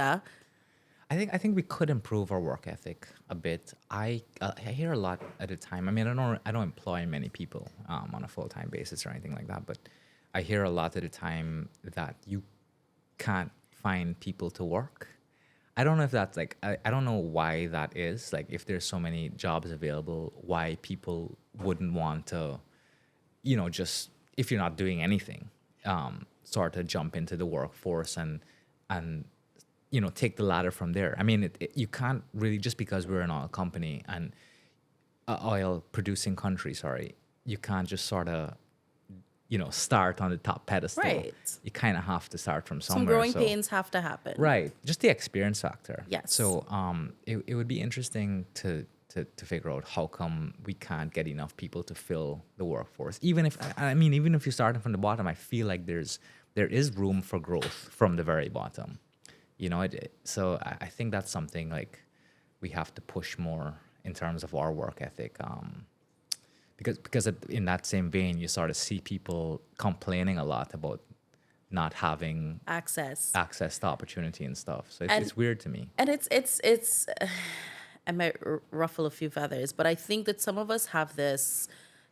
I think we could improve our work ethic a bit. I hear a lot at a time. I mean, I don't employ many people on a full-time basis or anything like that, but I hear a lot at a time that you can't find people to work. I don't know if that's like I don't know why that is. Like if there's so many jobs available, why people wouldn't want to, just if you're not doing anything, sort of jump into the workforce and take the ladder from there. I mean, you can't really, just because we're an oil company and oil producing country, you can't just sort of, start on the top pedestal. Right. You kind of have to start from somewhere. Some growing pains have to happen. Right. Just the experience factor. Yes. So it would be interesting to figure out how come we can't get enough people to fill the workforce. Even if you're starting from the bottom, I feel like there is room for growth from the very bottom. So I think that's something like we have to push more in terms of our work ethic. Because in that same vein, you sort of see people complaining a lot about not having access to opportunity and stuff. So it's weird to me. And it's I might ruffle a few feathers, but I think that some of us have this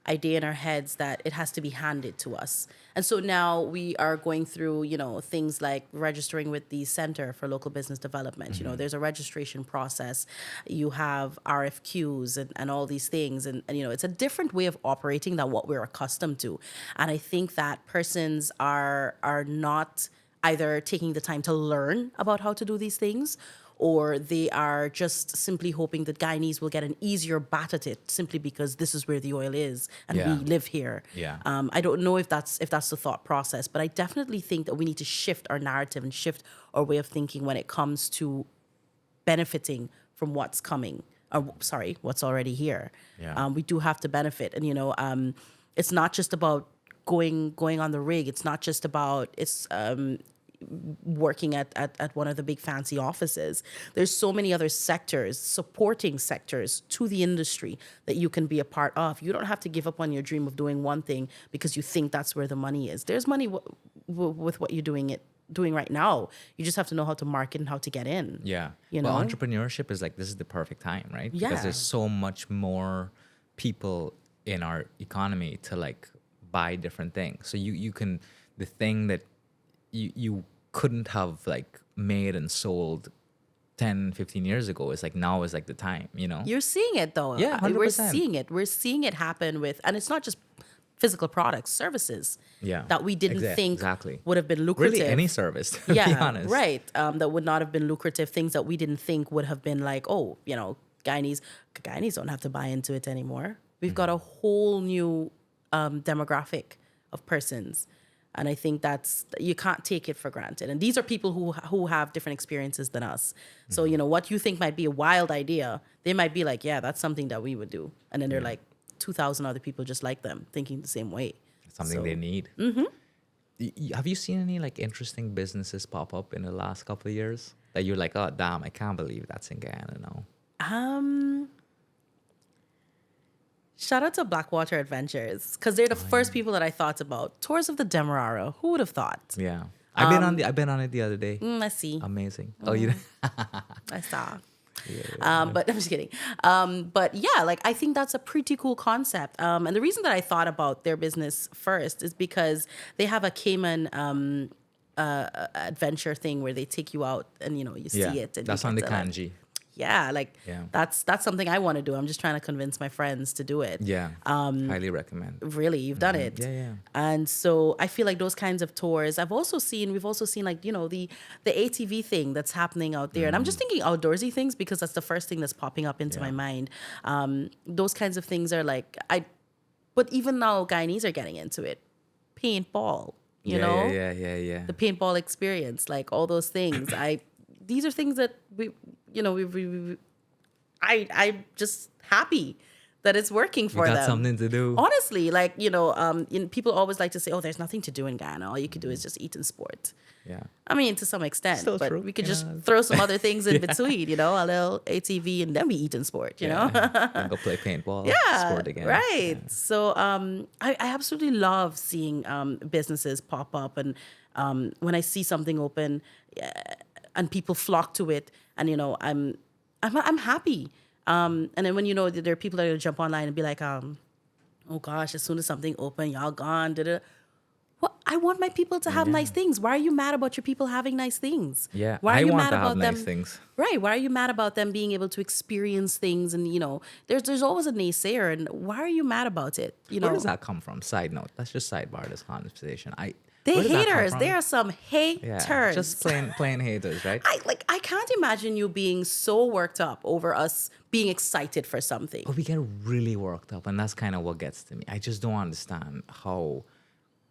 idea in our heads that it has to be handed to us. And so now we are going through, things like registering with the Center for Local Business Development. Mm-hmm. There's a registration process. You have RFQs and all these things. And, it's a different way of operating than what we're accustomed to. And I think that persons are not either taking the time to learn about how to do these things, or they are just simply hoping that Guyanese will get an easier bat at it simply because this is where the oil is and we live here. Yeah. I don't know if that's the thought process, but I definitely think that we need to shift our narrative and shift our way of thinking when it comes to benefiting from what's coming. What's already here. Yeah. We do have to benefit, and it's not just about going on the rig. It's not just about working at one of the big fancy offices. There's so many other sectors, supporting sectors to the industry that you can be a part of. You don't have to give up on your dream of doing one thing because you think that's where the money is. There's money with what you're doing right now. You just have to know how to market and how to get in. Yeah. Well, entrepreneurship is like, this is the perfect time, right? Yeah. Because there's so much more people in our economy to like buy different things. So you can, the thing that you couldn't have like made and sold 10, 15 years ago. It's like now is like the time, you know? You're seeing it though. Yeah, 100%. We're seeing it. We're seeing it happen with, and it's not just physical products, services. Yeah. That we didn't think exactly. would have been lucrative. Really any service, to be Yeah, honest. right. That would not have been lucrative. Things that we didn't think would have been like, oh, you know, Guyanese don't have to buy into it anymore. We've got a whole new demographic of persons. And I think you can't take it for granted. And these are people who have different experiences than us. So, you know, what you think might be a wild idea, they might be like, yeah, that's something that we would do. And then they're like 2,000 other people just like them, thinking the same way. Something they need. Mm-hmm. Have you seen any like interesting businesses pop up in the last couple of years that you're like, oh, damn, I can't believe that's in Guyana now? Shout out to Blackwater Adventures, because they're the first people that I thought about. Tours of the Demerara. Who would have thought? Yeah. I've been on it the other day. I see. Amazing. Oh, you I saw. But I'm just kidding. But yeah, like I think that's a pretty cool concept. And the reason that I thought about their business first is because they have a Cayman adventure thing where they take you out and you know you see it. And that's on the kanji. Yeah, like that's something I want to do. I'm just trying to convince my friends to do it. Yeah, highly recommend. Really, you've done it. Yeah. And so I feel like those kinds of tours. We've also seen like, you know, the ATV thing that's happening out there. And I'm just thinking outdoorsy things because that's the first thing that's popping up into my mind. Those kinds of things are like, but even now Guyanese are getting into it. Paintball, you know? Yeah. The paintball experience, like all those things. These are things that I'm just happy that it's working for them. Got something to do. Honestly, like, you know, people always like to say, oh, there's nothing to do in Guyana. All you could do is just eat and sport. Yeah. I mean, to some extent, Still but true. we could just throw some other things in between, you know, a little ATV and then we eat and sport, you know? And go play paintball, sport again. Right. Yeah. So I absolutely love seeing businesses pop up. And when I see something open and people flock to it, and, you know, I'm happy. And then when, you know, there are people that are going to jump online and be like, oh gosh, as soon as something open, y'all gone. Well, I want my people to have nice things. Why are you mad about your people having nice things? Yeah, Why are you mad about them? Nice things. Right. Why are you mad about them being able to experience things? And, you know, there's always a naysayer. And why are you mad about it? You know, Where does that come from? Side note. Let's just sidebar this conversation. They haters. There are some haters. Yeah, just plain haters, right? I can't imagine you being so worked up over us being excited for something. But we get really worked up, and that's kind of what gets to me. I just don't understand how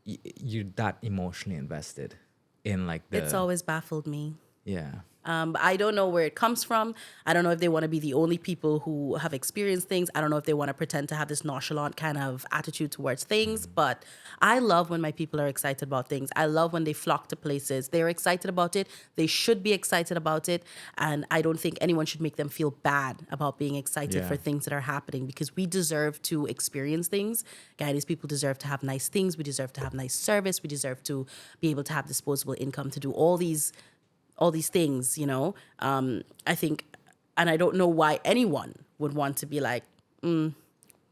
you're that emotionally invested in like the. It's always baffled me. Yeah. I don't know where it comes from. I don't know if they want to be the only people who have experienced things. I don't know if they want to pretend to have this nonchalant kind of attitude towards things. But I love when my people are excited about things. I love when they flock to places. They're excited about it. They should be excited about it. And I don't think anyone should make them feel bad about being excited for things that are happening, because we deserve to experience things. Guyanese people deserve to have nice things. We deserve to have nice service. We deserve to be able to have disposable income to do all these things, you know. I think, and I don't know why anyone would want to be like, well,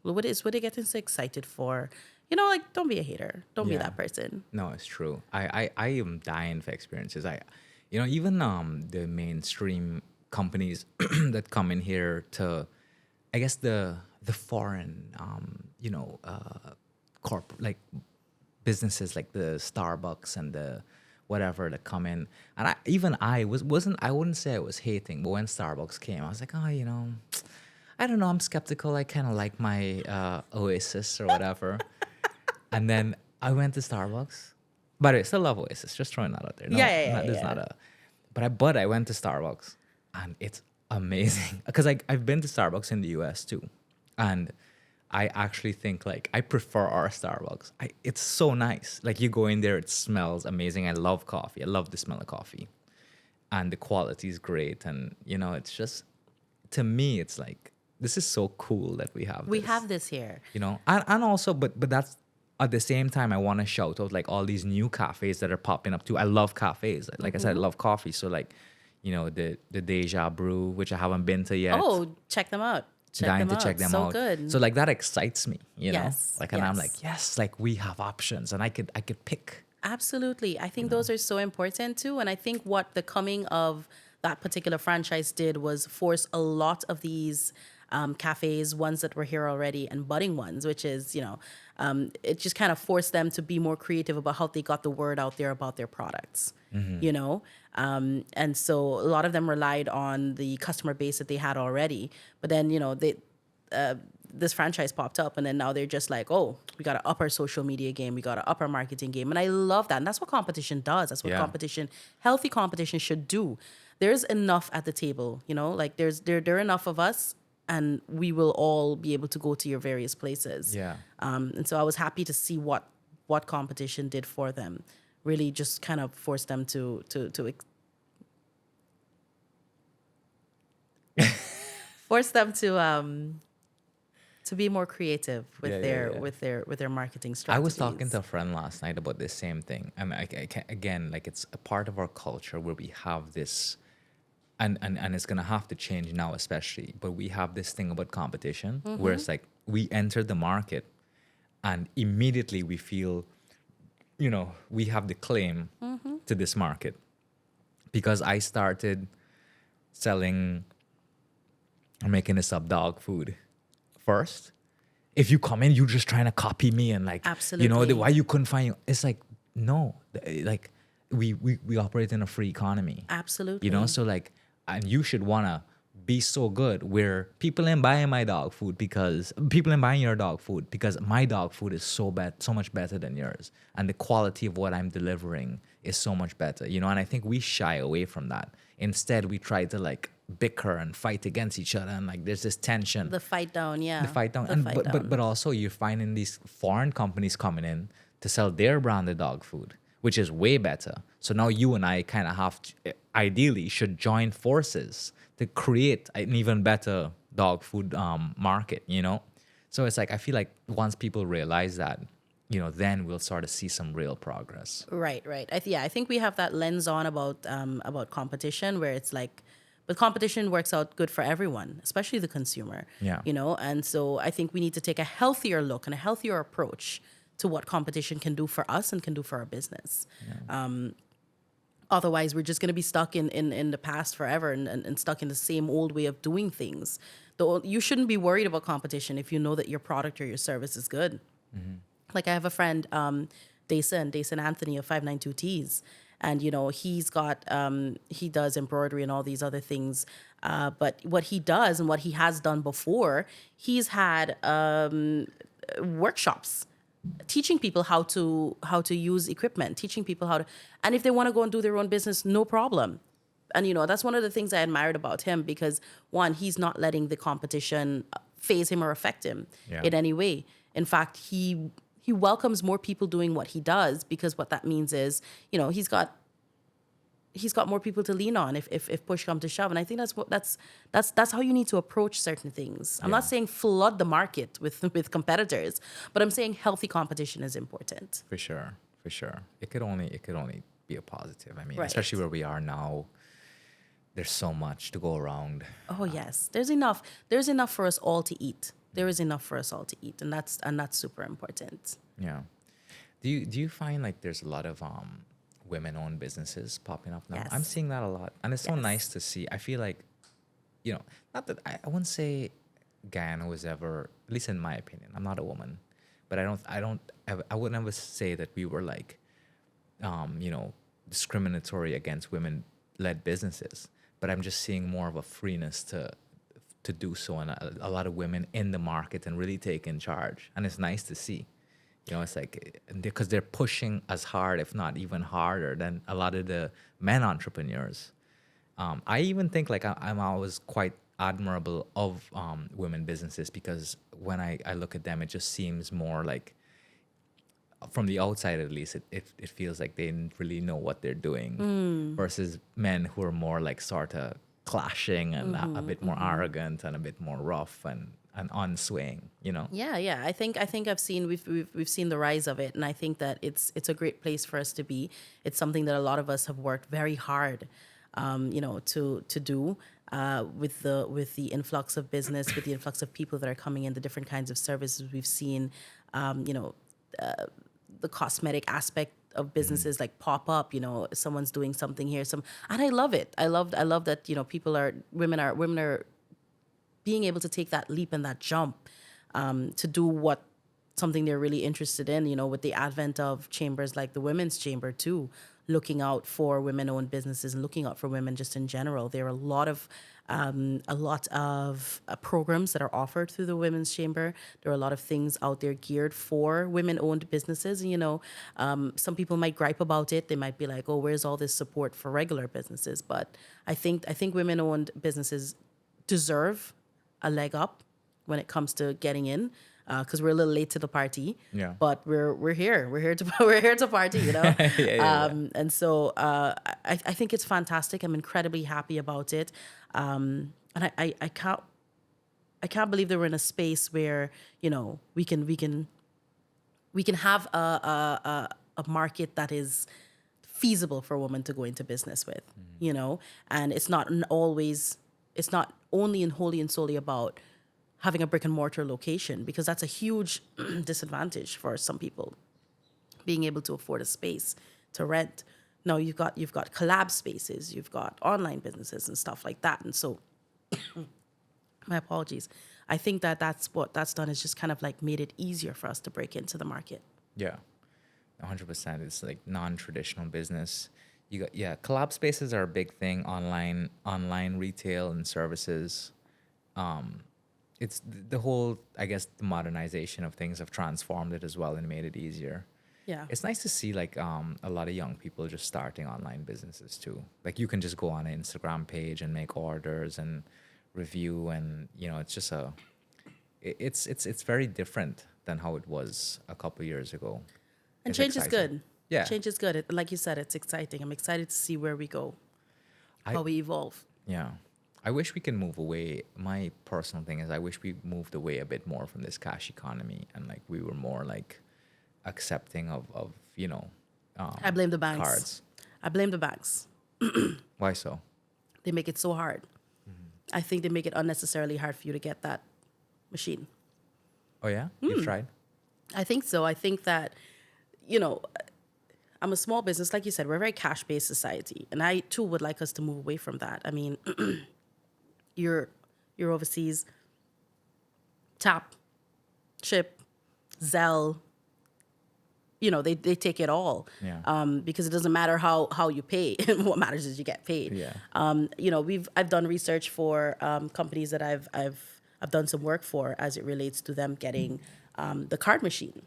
what are they getting so excited for? You know, like, don't be a hater. Don't be that person. No, it's true. I am dying for experiences. Even the mainstream companies that come in here to, I guess the foreign, like businesses like the Starbucks and the whatever that come in, and I wouldn't say I was hating, but when Starbucks came, I was like, I don't know, I'm skeptical. I kind of like my Oasis or whatever. And then I went to Starbucks. By the way, still love Oasis. Just throwing that out there. But I went to Starbucks, and it's amazing because I've been to Starbucks in the US too, and I actually think like I prefer our Starbucks. It's so nice. Like you go in there, it smells amazing. I love coffee. I love the smell of coffee, and the quality is great. And you know, it's just, to me, it's like, this is so cool that we have this here. You know, and also, but that's at the same time, I want to shout out like all these new cafes that are popping up too. I love cafes. Like I said, I love coffee. So like, you know, the Deja Brew, which I haven't been to yet. Oh, check them out. Dying to check them so out. Good. So like that excites me, you know? Like, and I'm yes. like, yes, like we have options, and I could pick. Absolutely. I think those are so important too. And I think what the coming of that particular franchise did was force a lot of these cafes, ones that were here already, and budding ones, which is, it just kind of forced them to be more creative about how they got the word out there about their products, and so a lot of them relied on the customer base that they had already. But then, this franchise popped up, and then now they're just like, oh, we got to up our social media game, we got to up our marketing game. And I love that. And that's what competition does. That's what healthy competition should do. There's enough at the table, like there are enough of us, and we will all be able to go to your various places. Yeah. And so I was happy to see what competition did for them. Really just kind of forced them to force them to be more creative with their marketing strategies. I was talking to a friend last night about this same thing. I mean, again, like it's a part of our culture where we have this, and it's gonna have to change now, especially. But we have this thing about competition, where it's like we enter the market, and immediately we feel, we have the claim to this market, because I started selling or making this up dog food first. If you come in, you're just trying to copy me and like, absolutely, why you couldn't find, it's like, no, like we operate in a free economy. Absolutely. So like, and you should want to be so good where people ain't buying my dog food because people ain't buying your dog food because my dog food is so much better than yours. And the quality of what I'm delivering is so much better, and I think we shy away from that. Instead, we try to like bicker and fight against each other, and like there's this tension. The fight down. But also you're finding these foreign companies coming in to sell their branded dog food, which is way better. So now you and I kind of have to, ideally should join forces to create an even better dog food market, So it's like, I feel like once people realize that, then we'll start to see some real progress. Right. I think we have that lens on about competition, where it's like, but competition works out good for everyone, especially the consumer. Yeah. And so I think we need to take a healthier look and a healthier approach to what competition can do for us and can do for our business. Yeah. Otherwise, we're just going to be stuck in the past forever and stuck in the same old way of doing things. You shouldn't be worried about competition if you know that your product or your service is good. Mm-hmm. Like I have a friend, Dason Anthony of 592 Tees. And, he's got, he does embroidery and all these other things. But what he does and what he has done before, he's had workshops teaching people how to use equipment, teaching people how to, and if they want to go and do their own business, no problem. And, that's one of the things I admired about him, because one, he's not letting the competition phase him or affect him in any way. In fact, he welcomes more people doing what he does, because what that means is, he's got more people to lean on if push comes to shove. And I think that's how you need to approach certain things. I'm not saying flood the market with competitors, but I'm saying healthy competition is important. For sure. It could only be a positive. I mean, especially where we are now, there's so much to go around. Oh yes, there's enough for us all to eat. There is enough for us all to eat, and that's super important. Yeah. Do you find like there's a lot of women-owned businesses popping up now? Yes. I'm seeing that a lot, and it's so nice to see. I feel like, not that I wouldn't say Guyana was ever, at least in my opinion, I'm not a woman, but I would never say that we were like, discriminatory against women-led businesses. But I'm just seeing more of a freeness to do so, and a lot of women in the market and really taking charge, and it's nice to see. It's like, because they're pushing as hard, if not even harder, than a lot of the men entrepreneurs. I even think like I'm always quite admirable of women businesses, because when I look at them, it just seems more like, from the outside at least, it feels like they didn't really know what they're doing, versus men who are more like sort of clashing and a bit more arrogant and a bit more rough and unswaying, Yeah. I think I've seen we've seen the rise of it, and I think that it's a great place for us to be. It's something that a lot of us have worked very hard, to do. With the influx of business, with the influx of people that are coming in, the different kinds of services we've seen, the cosmetic aspect of businesses like pop up. Someone's doing something here, and I love it. I love that women are being able to take that leap and that jump to do something they're really interested in. With the advent of chambers like the Women's Chamber too, looking out for women-owned businesses and looking out for women just in general. There are a lot of programs that are offered through the Women's Chamber. There are a lot of things out there geared for women-owned businesses. Some people might gripe about it. They might be like, "Oh, where's all this support for regular businesses?" But I think women-owned businesses deserve a leg up when it comes to getting in. Because we're a little late to the party, but we're here. We're here to party, And so I think it's fantastic. I'm incredibly happy about it, and I can't believe that we're in a space where we can have a market that is feasible for a woman to go into business with, and it's not only and wholly and solely about having a brick and mortar location, because that's a huge disadvantage for some people, being able to afford a space to rent. No, you've got collab spaces, you've got online businesses and stuff like that. And so, my apologies. I think that's what that's done, is just kind of like made it easier for us to break into the market. Yeah, 100%. It's like non-traditional business. Collab spaces are a big thing. Online retail and services. It's the whole, I guess, the modernization of things have transformed it as well and made it easier. Yeah. It's nice to see like a lot of young people just starting online businesses too. Like you can just go on an Instagram page and make orders and review, and it's just it's very different than how it was a couple years ago. And It's change exciting. is good. Yeah. Change is good. Like you said, it's exciting. I'm excited to see where we go, how we evolve. Yeah. I wish we can move away. My personal thing is I wish we moved away a bit more from this cash economy, and like we were more like accepting of I blame the banks. cards. I blame the banks. Why so? They make it so hard. I think they make it unnecessarily hard for you to get that machine. Oh yeah? You've tried? I think so. I think that, I'm a small business. Like you said, we're a very cash-based society. And I, too, would like us to move away from that. I mean, you're overseas, tap, chip, Zelle, they take it all. Yeah. Because it doesn't matter how you pay. What matters is you get paid. Yeah. I've done research for companies that I've done some work for as it relates to them getting the card machine.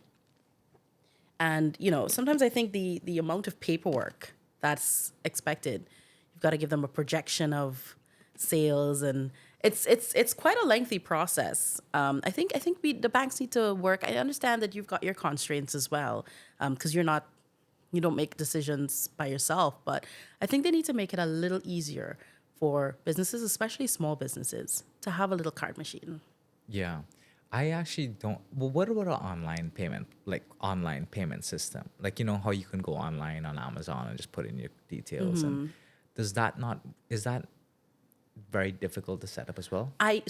And sometimes I think the amount of paperwork that's expected, you've got to give them a projection of sales, and it's quite a lengthy process. I think the banks need to work. I understand that you've got your constraints as well, because you don't make decisions by yourself. But I think they need to make it a little easier for businesses, especially small businesses, to have a little card machine. Yeah. I actually don't. Well, what about an online payment system? Like, how you can go online on Amazon and just put in your details. And is that very difficult to set up as well? I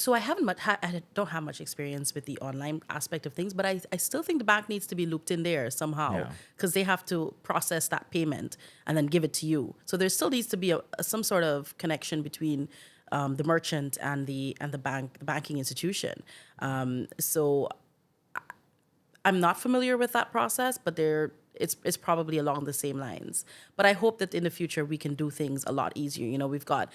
don't have much experience with the online aspect of things, but I still think the bank needs to be looped in there somehow, because they have to process that payment and then give it to you. So there still needs to be some sort of connection between the merchant and the banking institution. So I'm not familiar with that process, but it's probably along the same lines. But I hope that in the future we can do things a lot easier. We've got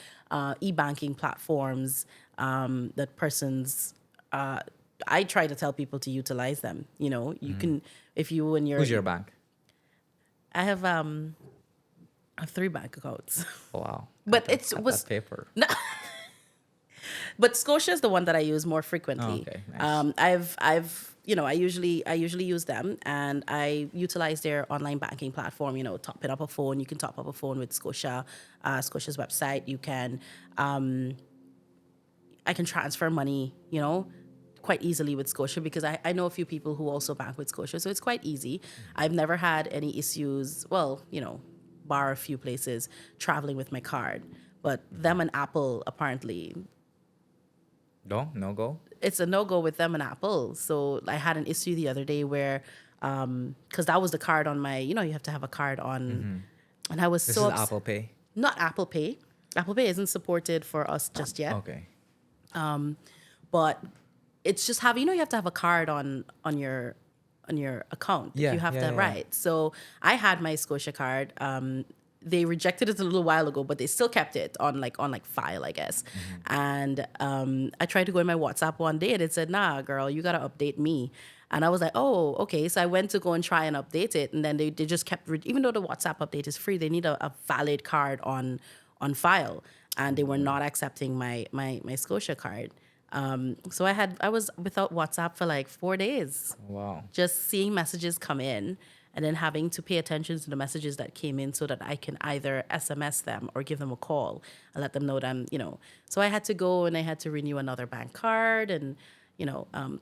e-banking platforms that persons. I try to tell people to utilize them. You can, if you and your. Who's your bank? I have 3 bank accounts. Oh, wow. But Got that paper. No. But Scotia is the one that I use more frequently. Oh, okay, nice. I usually use them, and I utilize their online banking platform. Topping up a phone, you can top up a phone with Scotia's website. You can, I can transfer money, quite easily with Scotia, because I know a few people who also bank with Scotia, so it's quite easy. I've never had any issues. Well, bar a few places traveling with my card, but them and Apple apparently. No go. It's a no-go with them and Apple. So I had an issue the other day where because that was the card on my, you have to have a card on, and I was This so is Apple Pay. not Apple Pay. Apple Pay isn't supported for us just yet. Okay. But it's just you have to have a card on your account. Yeah, You have yeah, to, yeah. right. So I had my Scotia card. They rejected it a little while ago, but they still kept it on file, I guess. And I tried to go in my WhatsApp one day and it said, nah, girl, you got to update me. And I was like, oh, okay. So I went to go and try and update it. And then they just kept, even though the WhatsApp update is free, they need a valid card on file. And they were not accepting my Scotia card. So I was without WhatsApp for like 4 days. Wow. Just seeing messages come in and then having to pay attention to the messages that came in so that I can either SMS them or give them a call and let them know that So I had to go and I had to renew another bank card and,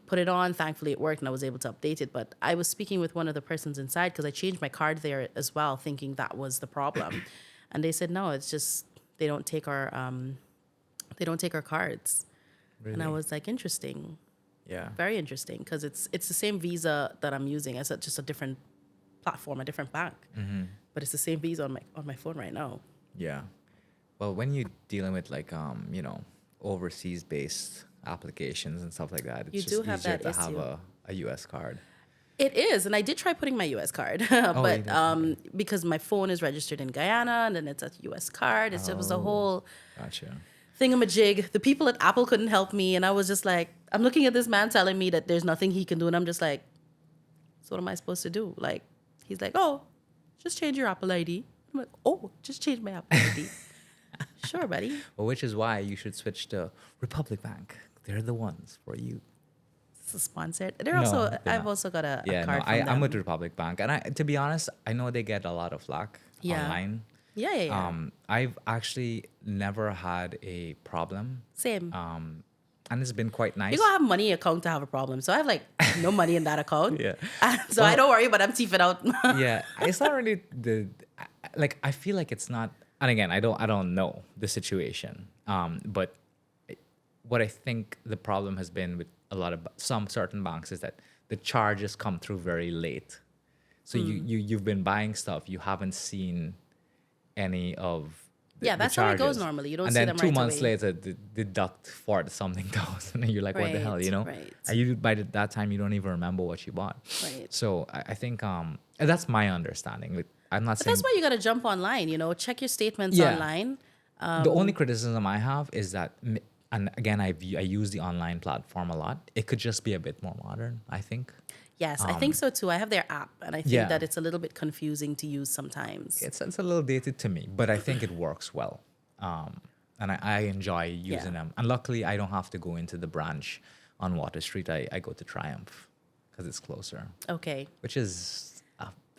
put it on. Thankfully, it worked and I was able to update it. But I was speaking with one of the persons inside because I changed my card there as well, thinking that was the problem. And they said, no, it's just they don't take our cards. Really? And I was like, interesting. Yeah. Very interesting because it's the same Visa that I'm using. It's just a different platform, a different bank, but it's the same Visa on my phone right now. Yeah. Well, when you're dealing with overseas based applications and stuff like that, it's You just do have easier that to have issue. a US card. It is, and I did try putting my U.S. card, you but did? because my phone is registered in Guyana and then it's a U.S. card, it was a whole Gotcha. thingamajig. The people at Apple couldn't help me, and I was just like, I'm looking at this man telling me that there's nothing he can do, and I'm just like, so what am I supposed to do? Like, he's like, oh, just change your Apple ID. I'm like, oh, just change my Apple ID. Sure, buddy. Well, which is why you should switch to Republic Bank. They're the ones for you. It's a sponsored. They're No, also. they're I've not. also got a Yeah, card no, from them. I'm with Republic Bank, and to be honest, I know they get a lot of flack Yeah. online. Yeah. I've actually never had a problem, Same. and it's been quite nice. You gotta have money account to have a problem. So I have like no money in that account. Yeah. So I don't worry, but I'm teething out. Yeah, it's not really I feel like it's not, and again, I don't know the situation, but what I think the problem has been with a lot of some certain banks is that the charges come through very late. So you've been buying stuff, you haven't seen any of Yeah, the that's how it goes charges. normally. You don't and see then them 2 right months away. later deduct 40-something thousand, and you're like, what the hell, Right, right. And you by that time you don't even remember what you bought. Right. So I think and that's my understanding. I'm not But saying that's why you gotta jump online. Check your statements Yeah. online. the only criticism I have is that, and again, I use the online platform a lot. It could just be a bit more modern, I think. Yes, I think so too. I have their app, and I think Yeah. that it's a little bit confusing to use sometimes. It's a little dated to me, but I think it works well. And I enjoy using Yeah. them. And luckily, I don't have to go into the branch on Water Street. I go to Triumph because it's closer, Okay. which is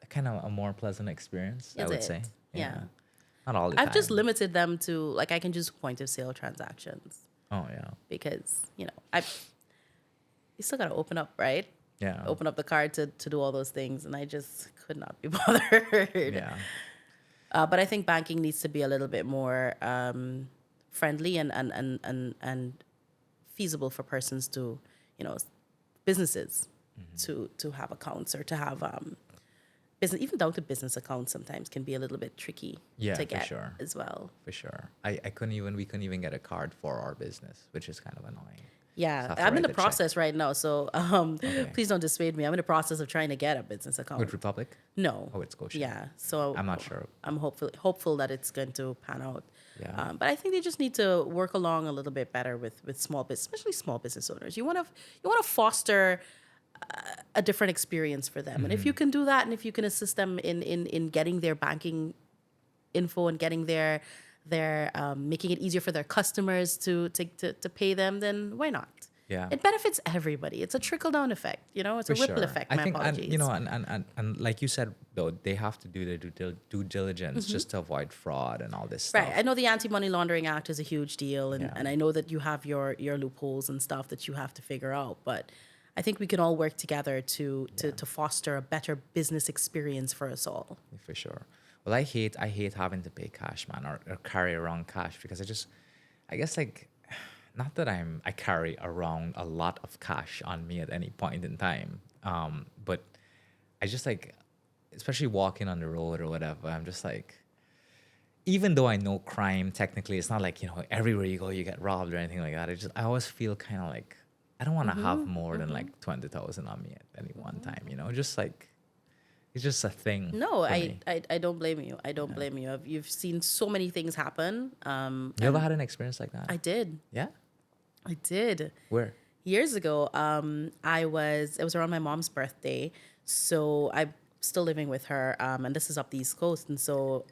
kind of a more pleasant experience, I Is would it? say. Yeah. Not all the time. I've just limited them to I can just point of sale transactions Oh, yeah. because you still gotta open up, right? Yeah. Open up the card to do all those things, and I just could not be bothered. Yeah. But I think banking needs to be a little bit more friendly and feasible for persons to, businesses to have accounts or to have business, even down to business accounts sometimes can be a little bit tricky Yeah, to for get sure. as well. For sure. We couldn't even get a card for our business, which is kind of annoying. Yeah, have to I'm in write the a check. process right now, so please don't dissuade me. I'm in the process of trying to get a business account. With Republic? No. Oh, it's Scotia. Yeah, so I'm not sure. I'm hopeful that it's going to pan out. Yeah. But I think they just need to work along a little bit better with small business, especially small business owners. You want to foster a different experience for them, and if you can do that, and if you can assist them in getting their banking info and getting their making it easier for their customers to pay them, then why not? Yeah. It benefits everybody. It's a trickle down effect. It's a ripple effect. My apologies. And like you said, though, they have to do their due diligence just to avoid fraud and all this stuff. Right. I know the Anti-Money Laundering Act is a huge deal, and, Yeah. and I know that you have your loopholes and stuff that you have to figure out. But I think we can all work together to foster a better business experience for us all. For sure. Well, I hate having to pay cash, man, or carry around cash, because I guess not that I carry around a lot of cash on me at any point in time, but I just like, especially walking on the road or whatever, I'm just like, even though I know crime technically, it's not like, everywhere you go you get robbed or anything like that. I always feel kind of like I don't want to have more than like 20,000 on me at any one time. Just like it's just a thing. No, for I, me. I don't blame you. I don't blame you. You've seen so many things happen. You ever had an experience like that? I did. Yeah. I did. Where? Years ago, it was around my mom's birthday. So I'm still living with her, and this is up the East Coast. And so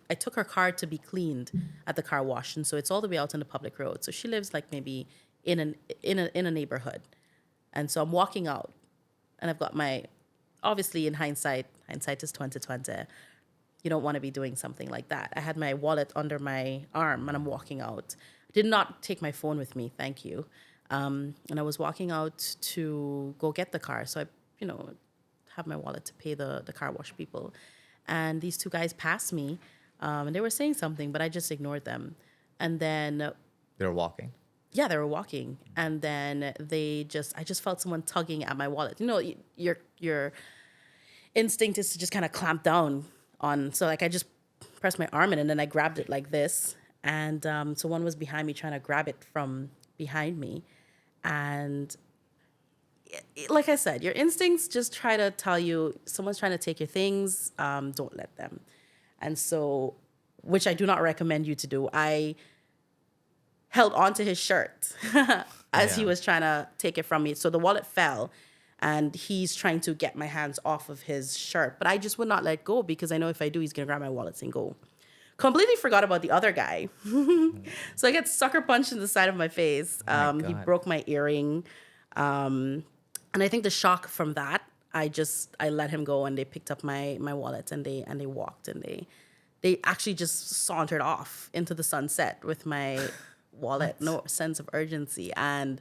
I took her car to be cleaned at the car wash. And so it's all the way out on the public road. So she lives like maybe in a neighborhood. And so I'm walking out, and I've got obviously in hindsight is 2020. You don't want to be doing something like that. I had my wallet under my arm, and I'm walking out. I did not take my phone with me, thank you. And I was walking out to go get the car. So I, have my wallet to pay the car wash people. And these two guys passed me, and they were saying something, but I just ignored them. And then They were walking. yeah, they were walking, and then I just felt someone tugging at my wallet. Your instinct is to just kind of clamp down on. So like I just pressed my arm in, and then I grabbed it like this, and so one was behind me trying to grab it from behind me, and like I said, your instincts just try to tell you someone's trying to take your things. Don't let them, and so which I do not recommend you to do. I held onto his shirt as he was trying to take it from me. So the wallet fell, and he's trying to get my hands off of his shirt. But I just would not let go because I know if I do, he's going to grab my wallets and go. Completely forgot about the other guy. So I get sucker punched in the side of my face. He broke my earring. And I think the shock from that, I let him go, and they picked up my wallet, and they walked, and they actually just sauntered off into the sunset with my wallet, no sense of urgency. And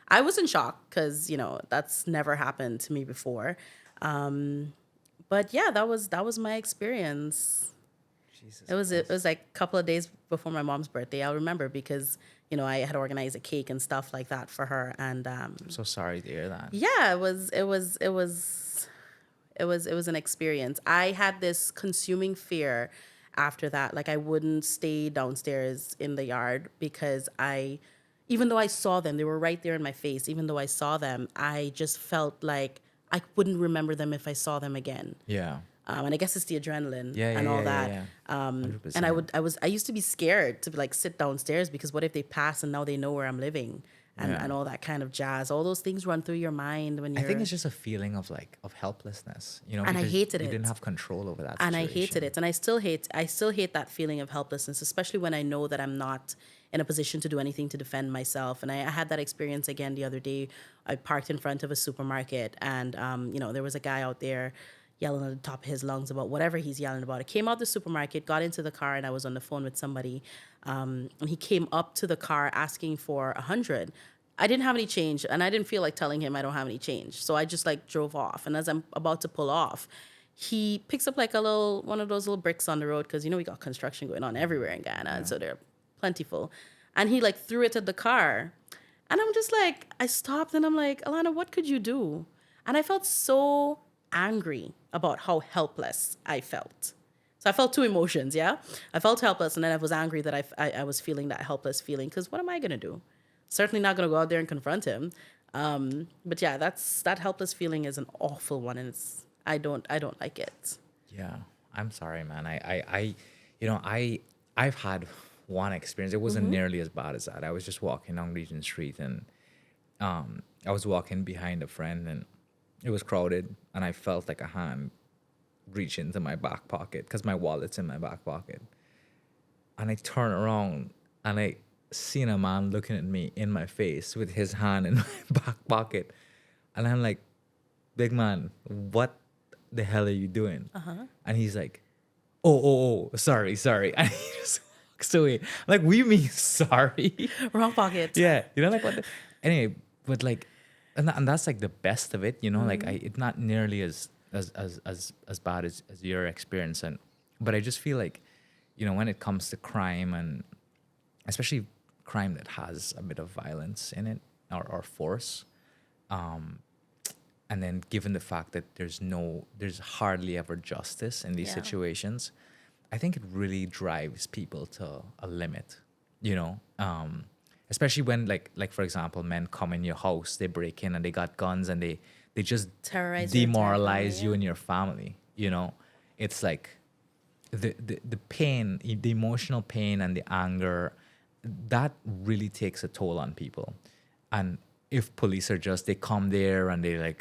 I was in shock because, that's never happened to me before. But yeah, that was my experience. Jesus It was like a couple of days before my mom's birthday. I'll remember because, I had organized a cake and stuff like that for her. And I'm so sorry to hear that. yeah, it was an experience. I had this consuming fear after that. Like I wouldn't stay downstairs in the yard because even though I saw them, they were right there in my face. Even though I saw them, I just felt like I wouldn't remember them if I saw them again. Yeah. And I guess it's the adrenaline Yeah, and all yeah, that. yeah. And I used to be scared to like sit downstairs because what if they pass and now they know where I'm living and all that kind of jazz. All those things run through your mind when you're. I think it's just a feeling of helplessness, And I because hated it. You didn't have control over that. And situation. I hated it. And I still hate that feeling of helplessness, especially when I know that I'm not in a position to do anything to defend myself. And I had that experience again the other day. I parked in front of a supermarket, and there was a guy out there yelling at the top of his lungs about whatever he's yelling about. I came out the supermarket, got into the car, and I was on the phone with somebody. And he came up to the car asking for 100. I didn't have any change, and I didn't feel like telling him I don't have any change. So I just drove off. And as I'm about to pull off, he picks up one of those little bricks on the road because, we got construction going on everywhere in Guyana. And so they're plentiful. And he threw it at the car. And I'm just I stopped and I'm like, Allana, what could you do? And I felt so angry about how helpless I felt. So I felt two emotions, yeah? I felt helpless, and then I was angry that I was feeling that helpless feeling because what am I going to do? Certainly not going to go out there and confront him. But yeah, that helpless feeling is an awful one, and I don't like it. Yeah, I'm sorry, man. I've had one experience. It wasn't nearly as bad as that. I was just walking on Regent Street, and I was walking behind a friend, and it was crowded, and I felt like a hand reach into my back pocket because my wallet's in my back pocket. And I turn around, and I seen a man looking at me in my face with his hand in my back pocket. And I'm like, big man, what the hell are you doing? And he's like, oh, sorry. And he just walks away. I'm like, what do you mean sorry? Wrong pocket. Yeah. What anyway, but and that's the best of it, it's not nearly as bad as your experience. But I just feel when it comes to crime, and especially crime that has a bit of violence in it or force, and then given the fact that there's hardly ever justice in these Yeah. situations, I think it really drives people to a limit, especially when like for example, men come in your house, they break in and they got guns and they just Terrorize your entire demoralize family, you yeah. and your family. It's like the pain, the emotional pain and the anger, that really takes a toll on people. And if police are just, they come there and they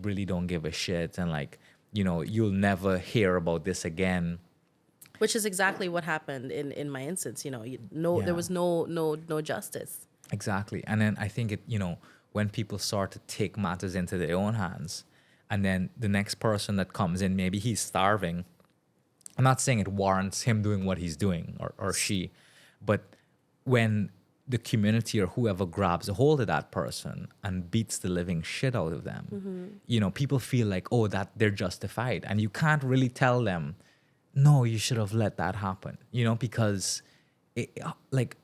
really don't give a shit, and you'll never hear about this again. Which is exactly what happened in my instance. Yeah. There was no justice. Exactly. And then I think when people start to take matters into their own hands, and then the next person that comes in, maybe he's starving. I'm not saying it warrants him doing what he's doing, or she, but when the community or whoever grabs a hold of that person and beats the living shit out of them, people feel like, oh, that they're justified. And you can't really tell them, no, you should have let that happen, because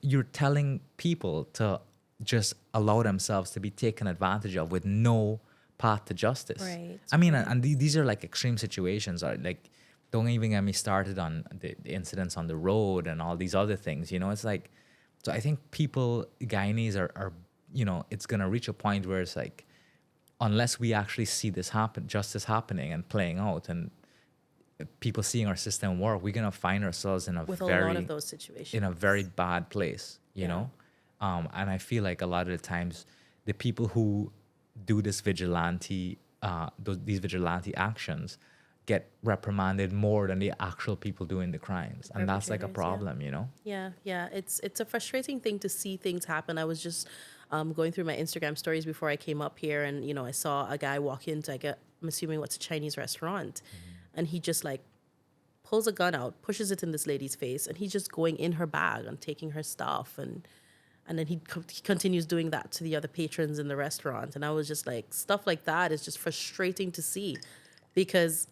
you're telling people to just allow themselves to be taken advantage of with no path to justice. Right. I mean, and these are like extreme situations. Don't even get me started on the incidents on the road and all these other things. It's like, so I think people, Guyanese are it's going to reach a point where it's like, unless we actually see this happen, justice happening and playing out, and people seeing our system work, we're going to find ourselves in a With very, a lot of those situations. in a very bad place, you Yeah. know? And I feel like a lot of the times the people who do this these vigilante actions get reprimanded more than the actual people doing the crimes. And that's like a Perpetrators, yeah. problem, Yeah. It's a frustrating thing to see things happen. I was just going through my Instagram stories before I came up here, and I saw a guy walk into, I'm assuming what's a Chinese restaurant, and he just like pulls a gun out, pushes it in this lady's face, and he's just going in her bag and taking her stuff, and then he continues doing that to the other patrons in the restaurant. And I was just like, stuff like that is just frustrating to see, because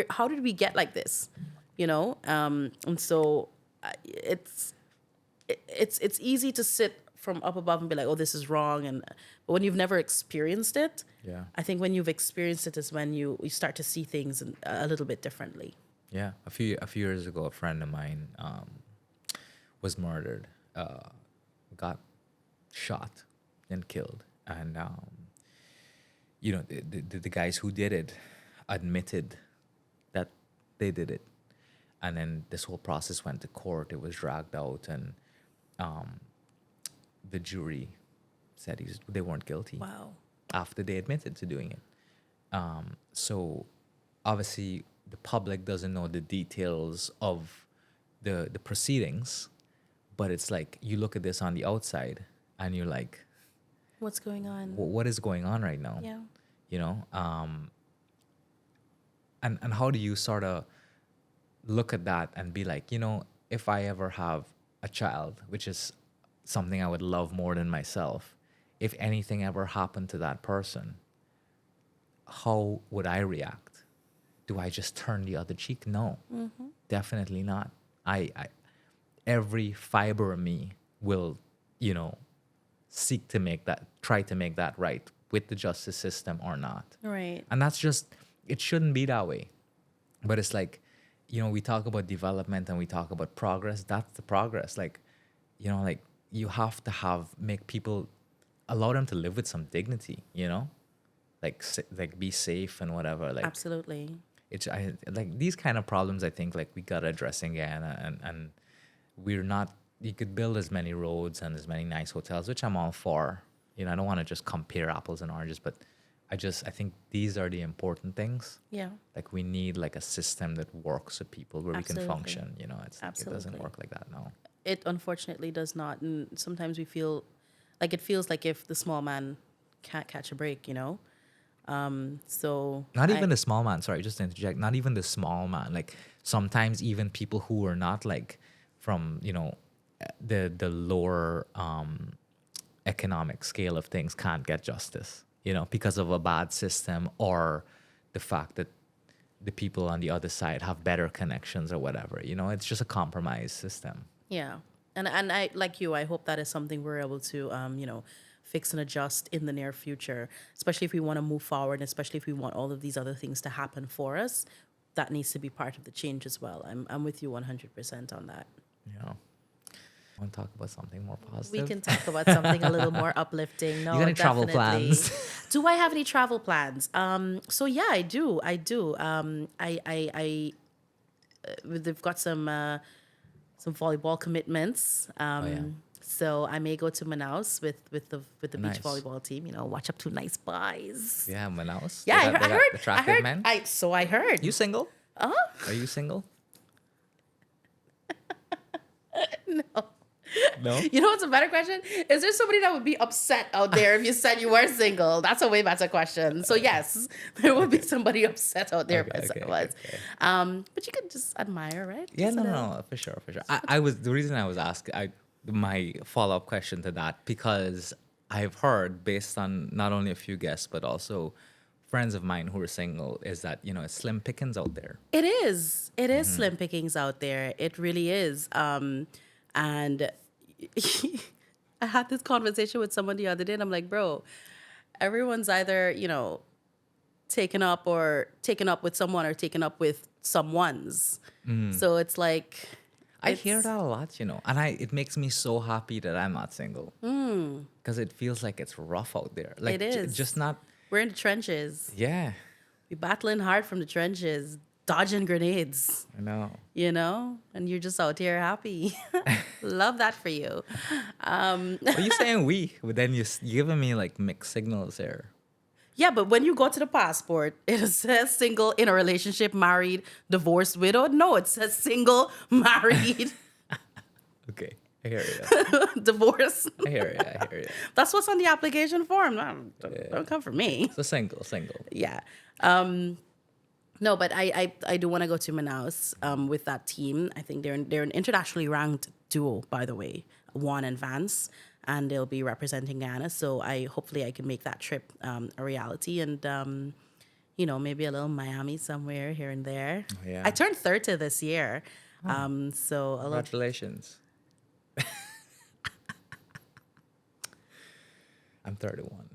how did we get like this, and so it's easy to sit from up above and be like, oh, this is wrong, but when you've never experienced it, Yeah. I think when you've experienced it is when you start to see things a little bit differently. Yeah. A few years ago, a friend of mine was murdered, got shot and killed. And, the guys who did it admitted that they did it. And then this whole process went to court. It was dragged out, and the jury said they weren't guilty. Wow. After they admitted to doing it. So obviously the public doesn't know the details of the proceedings, but it's like you look at this on the outside and you're like, What's going on? what is going on right now? Yeah. And how do you sort of look at that and be like, if I ever have a child, which is something I would love more than myself, if anything ever happened to that person, how would I react? Do I just turn the other cheek? No, definitely not. I every fiber of me will, seek to try to make that right with the justice system or not. Right. And that's just, it shouldn't be that way. But it's like, we talk about development and we talk about progress. That's the progress. You have to make people, allow them to live with some dignity, like be safe and whatever. Like, Absolutely. like these kind of problems, I think like we gotta address again, and we're not, you could build as many roads and as many nice hotels, which I'm all for. I don't want to just compare apples and oranges, but I think these are the important things. Yeah. Like we need like a system that works with people where Absolutely. we can function. It's like, it doesn't Absolutely. work like that. No. It unfortunately does not. And sometimes we feel like it feels like if the small man can't catch a break, So Not even the small man. Sorry, just to interject. Not even the small man. Like sometimes even people who are not like from the lower economic scale of things can't get justice. Because of a bad system or the fact that the people on the other side have better connections or whatever. It's just a compromised system. Yeah. And I, like you, I hope that is something we're able to, fix and adjust in the near future, especially if we want to move forward, especially if we want all of these other things to happen for us. That needs to be part of the change as well. I'm with you 100% on that. Yeah. Want to talk about something more positive? We can talk about something a little more uplifting. No, You got any travel definitely. plans? Do I have any travel plans? So yeah, I do. They've got some volleyball commitments. Yeah. So I may go to Manaus with the Nice. beach volleyball team. Watch up to nice boys. Yeah, Manaus. Yeah, They got attractive men. I heard. You single? Huh? Are you single? No. No. You know what's a better question? Is there somebody that would be upset out there if you said you were single? That's a way better question. So yes, there would be somebody upset out there if I said I was. But you could just admire, right? Yeah, Just no, for sure. I was the reason I was asking my follow-up question to that, because I've heard, based on not only a few guests but also friends of mine who are single, is that it's slim pickings out there. It is. It is slim pickings out there. It really is. And I had this conversation with someone the other day, and I'm like, bro, everyone's either taken up with someone or taken up with someone's. So it's like. I hear that a lot, and it makes me so happy that I'm not single, because it feels like it's rough out there. Like, It is. just not. We're in the trenches. Yeah, We're battling hard from the trenches, dodging grenades, I know. and you're just out here happy. Love that for you. Well, you're saying we, but then you're giving me like mixed signals here. Yeah, but when you go to the passport, it says single, in a relationship, married, divorced, widowed. No, it says single, married, Okay, I hear you. divorced. I hear you. That's what's on the application form. Don't come for me. So single. Yeah. No, but I do want to go to Manaus with that team. I think they're an internationally ranked duo, by the way, Juan and Vance, and they'll be representing Ghana. So hopefully I can make that trip a reality, and maybe a little Miami somewhere here and there. Oh, yeah. I turned 30 this year, so a little. Congratulations. I'm 31.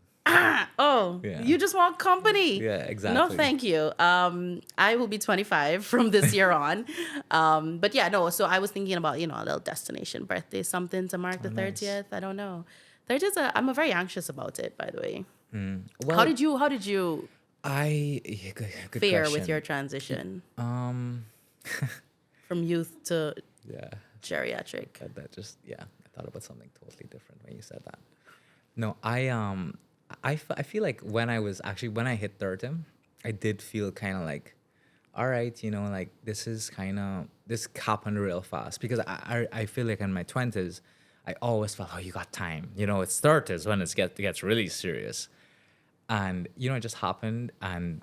Oh, Yeah. you just want company. Yeah, exactly. No, thank you. I will be 25 from this year on. But yeah, no. So I was thinking about, a little destination birthday, something to mark the 30th. Nice. I don't know. 30th, I'm very anxious about it, by the way. Well, How did you good fare question. with your transition Um, from youth to yeah, geriatric? that just I thought about something totally different when you said that. No, I feel like when I hit 30, I did feel kind of like, all right, like this happened real fast, because I feel like in my 20s, I always felt, oh, you got time. It's 30s when it gets really serious. And, it just happened. And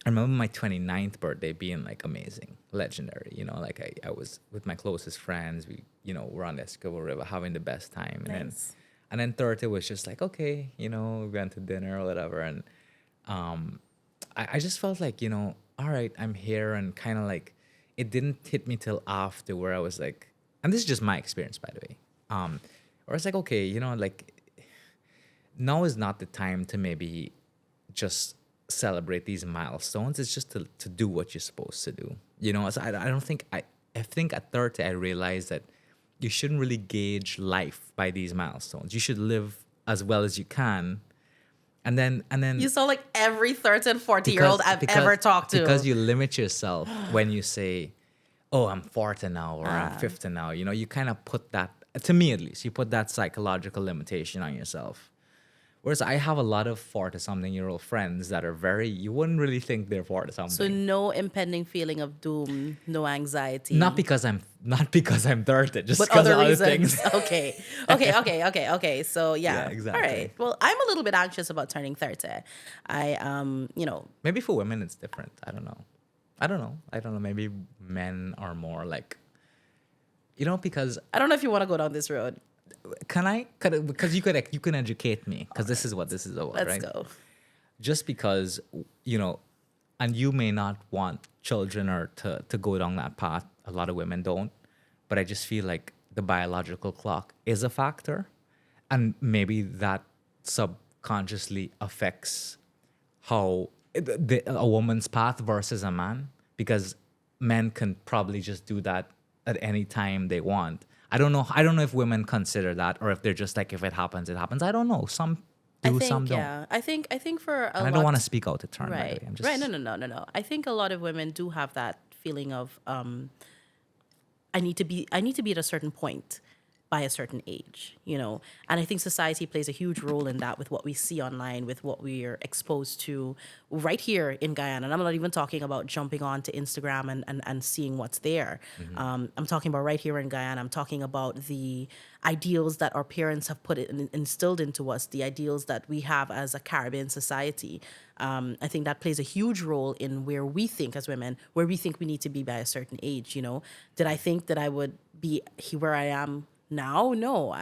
I remember my 29th birthday being like amazing, legendary. Like I was with my closest friends. We, were on the Escobar River having the best time. Nice. And then 30 was just like, okay, we went to dinner or whatever. And I just felt like, all right, I'm here. And kind of like, it didn't hit me till after, where I was like, and this is just my experience, by the way. Where it's like, okay, like, now is not the time to maybe just celebrate these milestones. It's just to do what you're supposed to do. So I think at 30, I realized that you shouldn't really gauge life by these milestones. You should live as well as you can. And then You sound like every 30 and 40-year-old I've ever talked to. Because you limit yourself when you say, oh, I'm 40 now, or I'm 50 now. You kind of put that, to me at least, you put that psychological limitation on yourself. Whereas I have a lot of 40-something-year-old friends that are you wouldn't really think they're 40-something. So no impending feeling of doom, no anxiety. Not because I'm 30, just But because other of other reasons. things. Okay. So yeah. exactly. All right. Well, I'm a little bit anxious about turning 30. I Maybe for women it's different. I don't know. Maybe men are more like, because I don't know if you want to go down this road. because you can educate me, because this is what this is about. Let's right? go. Just because, and you may not want children or to go down that path. A lot of women don't. But I just feel like the biological clock is a factor. and maybe that subconsciously affects how a woman's path versus a man, because men can probably just do that at any time they want. I don't know if women consider that, or if they're just like, if it happens, it happens. I don't know. Some I do, some think, don't. yeah. I think for a And I lot. don't want to speak out of turn, by the Right. way. I'm just Right. No. I think a lot of women do have that feeling of I need to be at a certain point by a certain age, you know. And I think society plays a huge role in that, with what we see online, with what we are exposed to right here in Guyana. And I'm not even talking about jumping on to Instagram and seeing what's there. I'm talking about right here in Guyana. I'm talking about the ideals that our parents have instilled into us, the ideals that we have as a Caribbean society. I think that plays a huge role in where we think as women, where we think we need to be by a certain age. You know, did I think that I would be where I am now? No.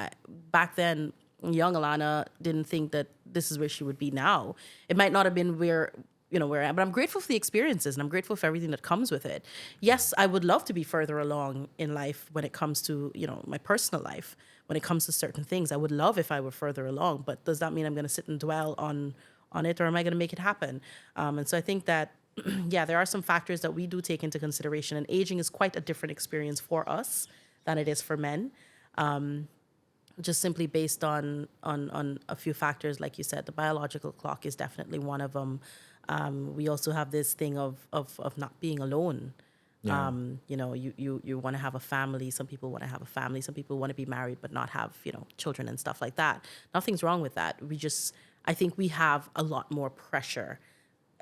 Back then, young Allana didn't think that this is where she would be now. It might not have been where I am, but I'm grateful for the experiences, and I'm grateful for everything that comes with it. Yes, I would love to be further along in life when it comes to, my personal life. When it comes to certain things, I would love if I were further along, but does that mean I'm going to sit and dwell on it, or am I going to make it happen? And so I think that, yeah, there are some factors that we do take into consideration, and aging is quite a different experience for us than it is for men. Just simply based on a few factors, like you said, the biological clock is definitely one of them. We also have this thing of not being alone. Yeah. You want to have a family. Some people want to have a family. Some people want to be married but not have, children and stuff like that. Nothing's wrong with that. I think we have a lot more pressure.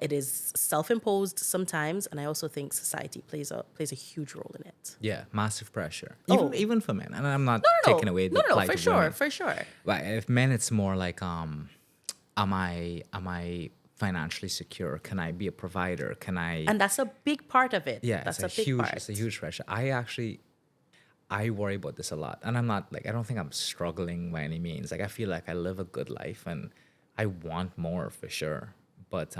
It is self-imposed sometimes, and I also think society plays a huge role in it. Yeah, massive pressure. Oh. Even for men. And I'm not No, taking away the plight for of sure, women. for sure. But if men, it's more like, am I financially secure? Can I be a provider? Can I? And that's a big part of it. Yeah, That's it's a big part. It's a huge pressure. I worry about this a lot, and I'm not like, I don't think I'm struggling by any means. Like, I feel like I live a good life, and I want more for sure. But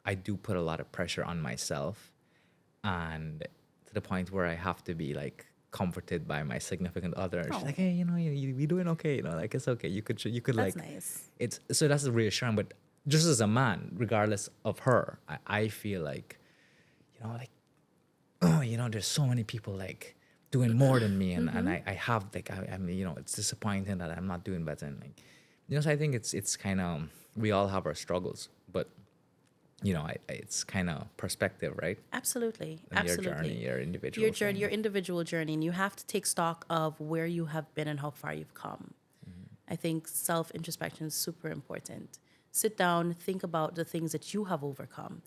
I do put a lot of pressure on myself, and to the point where I have to be like comforted by my significant other. She's like, hey, you're doing okay. Like, it's okay. You could That's like, nice. it's so that's reassuring. But just as a man, regardless of her, I feel like, like, there's so many people like doing more than me, and I have like, I'm it's disappointing that I'm not doing better. And like, so I think it's kind of, we all have our struggles, but it's kind of perspective, right? Absolutely. And Absolutely. your journey, your individual Your journey, thing. your individual journey, and you have to take stock of where you have been and how far you've come. I think self-introspection is super important. Sit down, think about the things that you have overcome,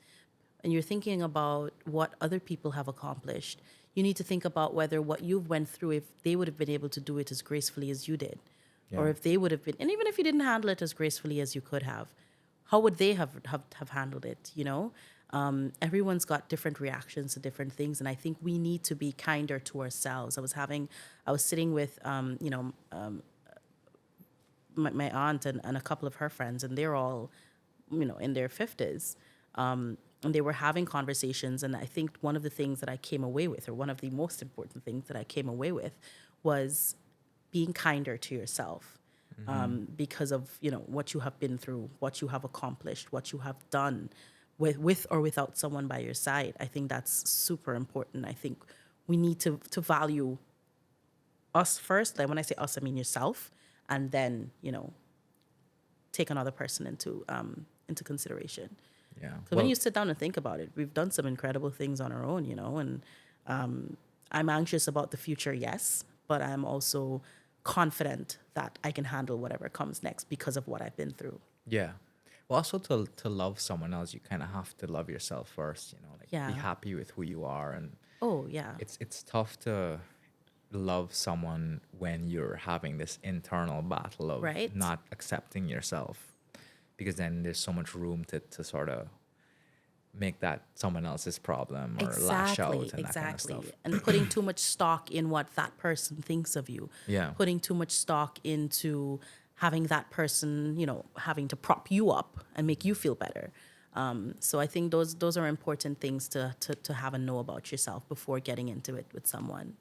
and you're thinking about what other people have accomplished. You need to think about whether what you've went through, if they would have been able to do it as gracefully as you did, or if they would have been, and even if you didn't handle it as gracefully as you could have, how would they have handled it? Everyone's got different reactions to different things, and I think we need to be kinder to ourselves. I was sitting with my aunt and a couple of her friends, and they're all in their 50s, and they were having conversations. And I think one of the things that I came away with, or one of the most important things that I came away with, was being kinder to yourself. Because of what you have been through, what you have accomplished, what you have done, with or without someone by your side. I think that's super important. I think we need to value us first. Like, when I say us, I mean yourself, and then take another person into consideration. Yeah. So when you sit down and think about it, we've done some incredible things on our own, and I'm anxious about the future, yes, but I'm also confident that I can handle whatever comes next because of what I've been through. Yeah. Well, also to love someone else, you kind of have to love yourself first, like, be happy with who you are. And Oh, yeah. it's tough to love someone when you're having this internal battle of Right. not accepting yourself, because then there's so much room to sort of make that someone else's problem, or lash out and that kind of stuff. And putting too much stock in what that person thinks of you. Yeah. Putting too much stock into having that person, having to prop you up and make you feel better. So I think those are important things to have and know about yourself before getting into it with someone.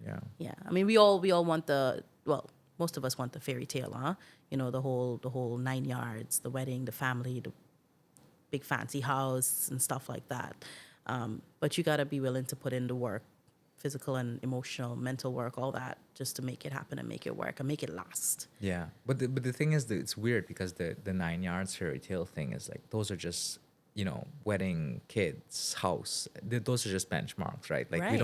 Yeah. Yeah. I mean, we all want most of us want the fairy tale, huh? You know, the whole 9 yards, the wedding, the family, the big fancy house and stuff like that. But you got to be willing to put in the work, physical and emotional, mental work, all that, just to make it happen and make it work and make it last. Yeah, but the thing is that it's weird because the 9 yards fairy tale thing is like those are just, you know, wedding, kids, house. Those are just benchmarks, right? Like Right.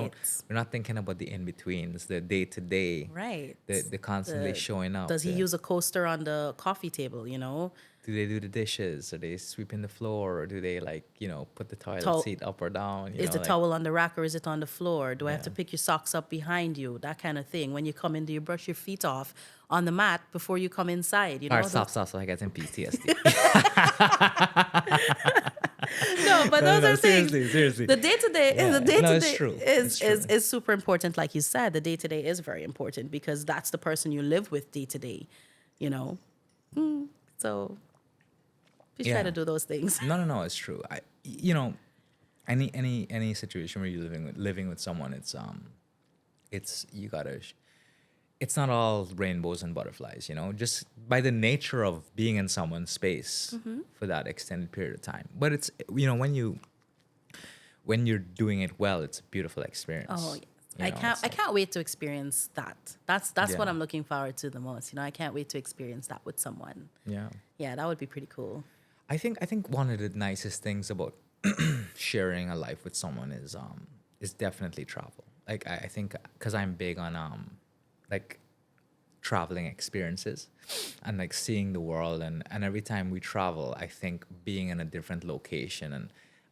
we're not thinking about the in betweens, the day to day, Right. the constantly showing up. Does he use a coaster on the coffee table, you know? Do they do the dishes? Are they sweeping the floor? Or do they, like, you know, put the toilet Towel- seat up or down? Is the towel on the rack or is it on the floor? Do I have to Yeah. pick your socks up behind you? That kind of thing. When you come in, do you brush your feet off on the mat before you come inside? You know, All right, stop, so I get some PTSD. No, but those are things. Seriously. The day to day, Yeah. the day No, to it's day true. is It's true. is super important. Like you said, the day to day is very important because that's the person you live with day to day. You know, so just try Yeah. to do those things. No, it's true. You know, any situation where you're living with someone, it's you gotta. It's not all rainbows and butterflies, you know, just by the nature of being in someone's space Mm-hmm. for that extended period of time. But it's, you know, when you're doing it well, it's a beautiful experience. Oh, yes. You I know, can't. it's I like- can't wait to experience that. That's what Yeah. I'm looking forward to the most. You know, I can't wait to experience that with someone. Yeah. Yeah, that would be pretty cool. I think one of the nicest things about sharing a life with someone is definitely travel. Like I think because I'm big on like traveling experiences and like seeing the world, and every time we travel, I think being in a different location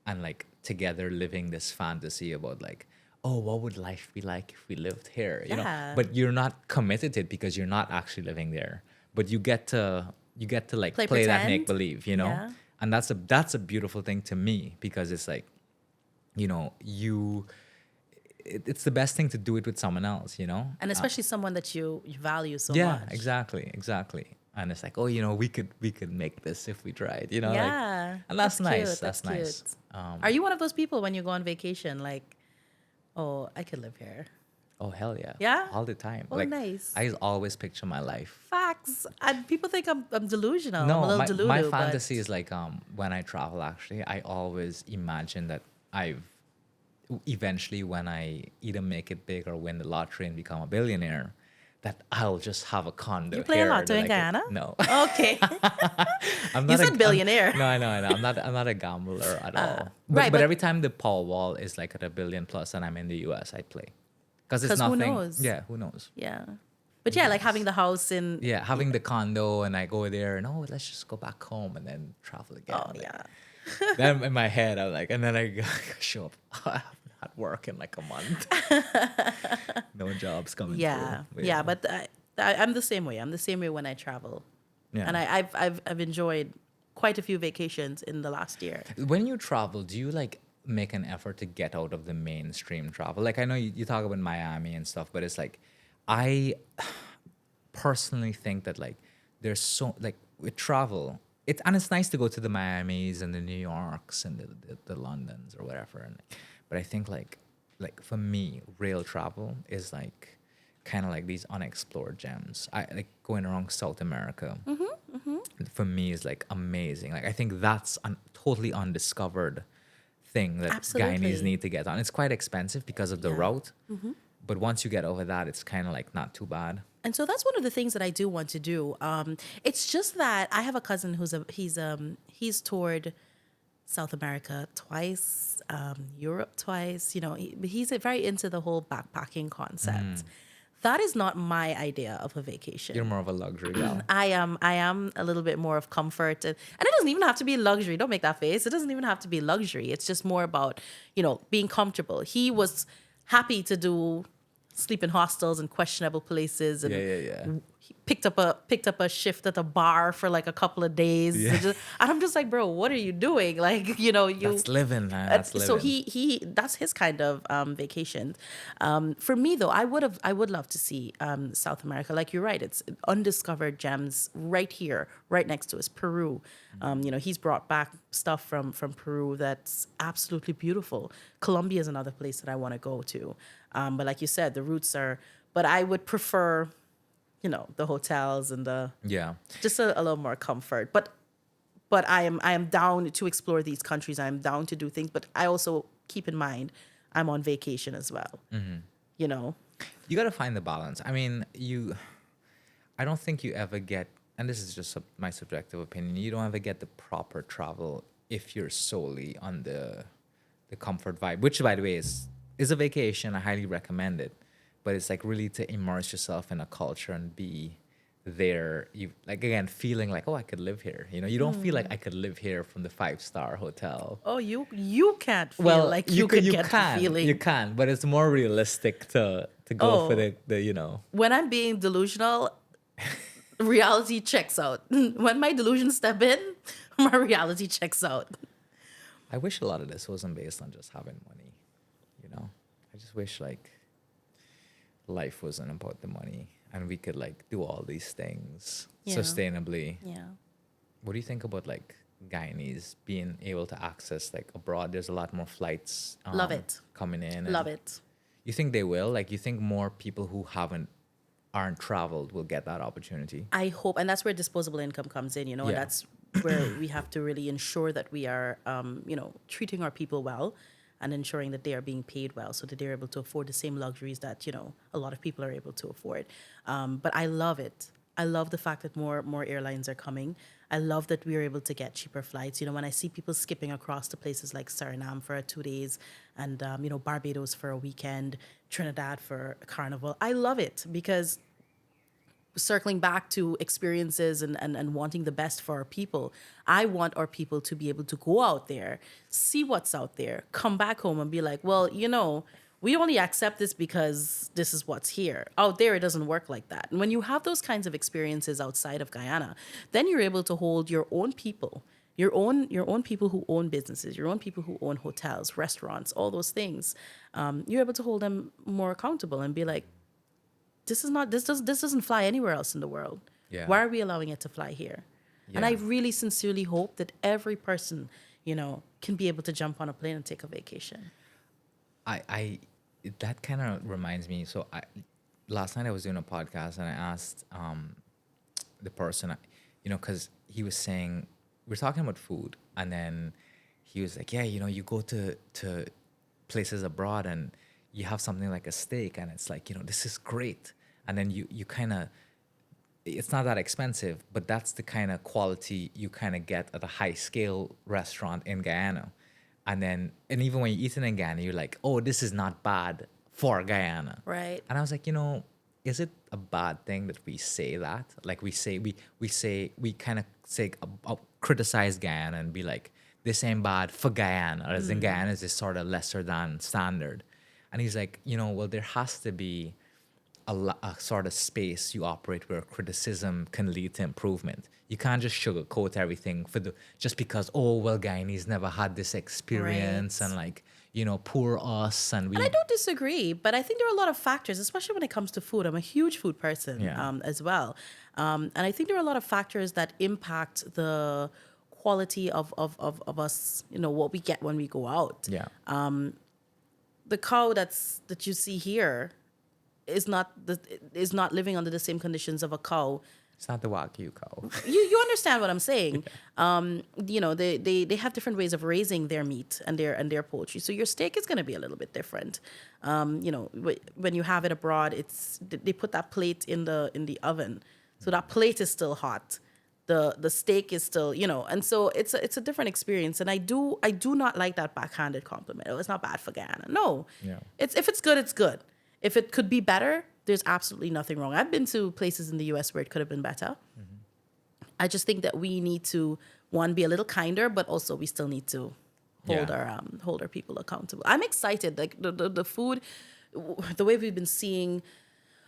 and like together living this fantasy about like, oh, what would life be like if we lived here, you know? Yeah. But you're not committed to it because you're not actually living there, but you get to like Play play that pretend. make believe, you know? Yeah. And that's a beautiful thing to me because it's like, you know, it's the best thing to do it with someone else, you know? And especially someone that you value so Yeah, much. exactly. And it's like, oh, you know, we could make this if we tried, you know? Like, Yeah. and that's nice. cute, That's nice. cute. Are you one of those people when you go on vacation, like, oh, I could live here? Oh, hell yeah. Yeah? All the time. Oh, like, nice. I always picture my life. Facts. And people think I'm delusional. No, I'm a little my delulu, fantasy but is like when I travel, actually, I always imagine that eventually when I either make it big or win the lottery and become a billionaire, that I'll just have a condo. You play here lotto that in I Guyana? No. Okay. I'm You not said billionaire. No, I know. I'm not a gambler at all. right, But but- every time the Powerball is like at $1 billion plus and I'm in the US, I play. Because it's 'Cause who nothing. knows? Yeah, who knows? Yeah. But yeah, like having the house in. Yeah, having the condo and I go there and oh, let's just go back home and then travel again. Oh, Like, yeah. Then in my head, I'm like, and then I show up. I'm not work in like a month. No jobs coming Yeah. through. Yeah. But I'm the same way. I'm the same way when I travel. Yeah. And I've enjoyed quite a few vacations in the last year. When you travel, do you like make an effort to get out of the mainstream travel? Like I know you talk about Miami and stuff, but it's like I personally think that like there's so like with travel, it's nice to go to the Miamis and the New Yorks and the Londons or whatever. But I think like for me, real travel is like kind of like these unexplored gems. I like going around South America. For me is like amazing. Like I think that's a totally undiscovered thing that Absolutely. Guyanese need to get on. It's quite expensive because of the Yeah. route, but once you get over that, it's kind of like not too bad. And so that's one of the things that I do want to do. It's just that I have a cousin he's toured South America twice, Europe twice. You know, he's very into the whole backpacking concept. That is not my idea of a vacation. You're more of a luxury gal. I am a little bit more of comfort, and it doesn't even have to be luxury. Don't make that face. It doesn't even have to be luxury. It's just more about, you know, being comfortable. He was happy to sleep in hostels and questionable places, and Yeah. he picked up a shift at a bar for like a couple of days. Yeah. And I'm just like, bro, what are you doing? Like, you know, That's living, man. That's living. so he that's his kind of vacation. For me though, I would love to see South America. Like you're right, it's undiscovered gems right here, right next to us. Peru. You know, he's brought back stuff from Peru that's absolutely beautiful. Colombia is another place that I want to go to. But like you said, the roots are. But I would prefer the hotels and the Yeah. just a little more comfort. But I am down to explore these countries. I'm down to do things, but I also keep in mind I'm on vacation as well. You know. You got to find the balance. I mean, I don't think you ever get, and this is just my subjective opinion, you don't ever get the proper travel if you're solely on the comfort vibe, which, by the way, is a vacation. I highly recommend it. But it's like really to immerse yourself in a culture and be there. You like, again, feeling like, oh, I could live here. You don't feel like I could live here from the 5-star hotel. Oh, you can't feel like you could get the feeling. You can, but it's more realistic to go for the. When I'm being delusional, reality checks out. When my delusions step in, my reality checks out. I wish a lot of this wasn't based on just having money. I just wish like life wasn't about the money and we could like do all these things sustainably. Yeah. What do you think about like Guyanese being able to access like abroad? There's a lot more flights. Love it. Coming in. Love it. You think they will? Like, you think more people who aren't traveled will get that opportunity? I hope, and that's where disposable income comes in, and that's where we have to really ensure that we are, treating our people well and ensuring that they are being paid well so that they're able to afford the same luxuries that, a lot of people are able to afford. But I love it. I love the fact that more airlines are coming. I love that we are able to get cheaper flights. When I see people skipping across to places like Suriname for 2 days and, Barbados for a weekend, Trinidad for a carnival, I love it because circling back to experiences and wanting the best for our people, I want our people to be able to go out there, see what's out there, come back home and be like, well, we only accept this because this is what's here. Out there, it doesn't work like that. And when you have those kinds of experiences outside of Guyana, then you're able to hold your own people, your own people who own businesses, your own people who own hotels, restaurants, all those things. You're able to hold them more accountable and be like, this doesn't fly anywhere else in the world. Yeah. Why are we allowing it to fly here? Yeah. And I really sincerely hope that every person, can be able to jump on a plane and take a vacation. That kind of reminds me. So last night I was doing a podcast and I asked the person, because he was saying, we're talking about food, and then he was like, yeah, you go to places abroad and you have something like a steak and it's like, this is great. And then you kind of, it's not that expensive, but that's the kind of quality you kind of get at a high scale restaurant in Guyana. And even when you eat it in Guyana, you're like, oh, this is not bad for Guyana. Right. And I was like, is it a bad thing that we say that? Like we kind of say, criticize Guyana and be like, this ain't bad for Guyana. As in Guyana is this sort of lesser than standard. And he's like, well, there has to be a sort of space you operate where criticism can lead to improvement. You can't just sugarcoat everything just because, oh, well, Guyanese never had this experience, right. And like, poor us. And I don't disagree, but I think there are a lot of factors, especially when it comes to food. I'm a huge food person as well. And I think there are a lot of factors that impact the quality of us, what we get when we go out. Yeah. The cow that you see here is not living under the same conditions of a cow. It's not the Wagyu cow. You understand what I'm saying? Yeah. They have different ways of raising their meat and their poultry. So your steak is going to be a little bit different. When you have it abroad, they put that plate in the oven, so that plate is still hot. The steak is still, and so it's a different experience. And I do not like that backhanded compliment. Oh, it's not bad for Guyana. No, yeah. If it's good, it's good. If it could be better, there's absolutely nothing wrong. I've been to places in the U.S. where it could have been better. Mm-hmm. I just think that we need to, one, be a little kinder, but also we still need to hold our people accountable. I'm excited. Like the food, the way we've been seeing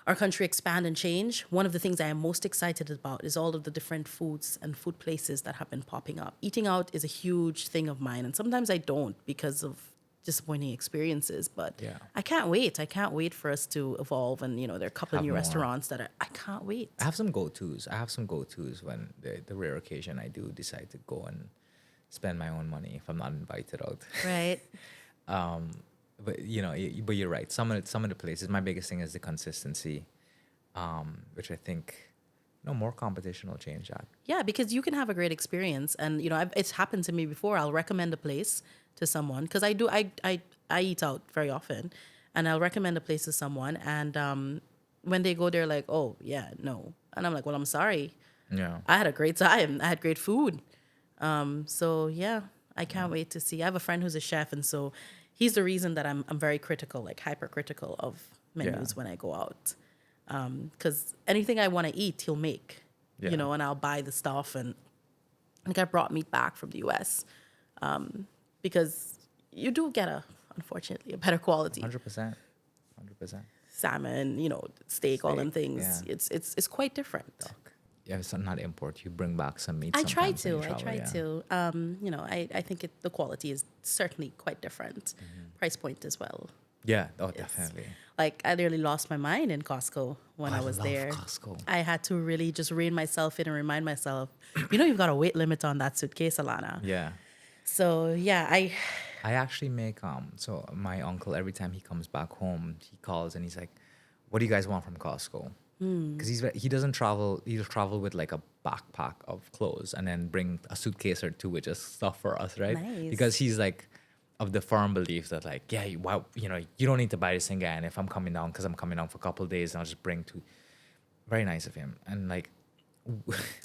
our country expand and change, one of the things I am most excited about is all of the different foods and food places that have been popping up. Eating out is a huge thing of mine, and sometimes I don't because of disappointing experiences, but I can't wait. I can't wait for us to evolve, and there are a couple of new restaurants that I can't wait. I have some go-tos. When the rare occasion I do decide to go and spend my own money if I'm not invited out. Right. But you're right. Some of the places, my biggest thing is the consistency. which I think more competition will change that. Yeah, because you can have a great experience, and it's happened to me before. I'll recommend a place to someone because I eat out very often, and I'll recommend a place to someone, and when they go, they're like, "Oh yeah, no," and I'm like, "Well, I'm sorry. Yeah. I had a great time. I had great food." So yeah, I can't wait to see. I have a friend who's a chef, and so he's the reason that I'm very critical, like hypercritical of menus when I go out. Because anything I want to eat, he'll make, and I'll buy the stuff. And I think I brought meat back from the U.S. Because you do get unfortunately, a better quality 100%. salmon, steak, all them things. Yeah. It's quite different. Yeah, it's not import. You bring back some meat. I try sometimes when to. you I try travel, to. I think the quality is certainly quite different. Price point as well. Yeah. Oh, definitely. Like I nearly lost my mind in Costco when I was love there. Costco. I had to really just rein myself in and remind myself, you've got a weight limit on that suitcase, Allana. Yeah. So yeah, I actually make so my uncle, every time he comes back home, he calls and he's like, "What do you guys want from Costco?" Because he doesn't travel. He'll travel with like a backpack of clothes and then bring a suitcase or two with just stuff for us, right? Nice. Because he's like of the firm belief that like, yeah, you don't need to buy this thing again if I'm coming down, because I'm coming down for a couple of days and I'll just bring two. Very nice of him. And like,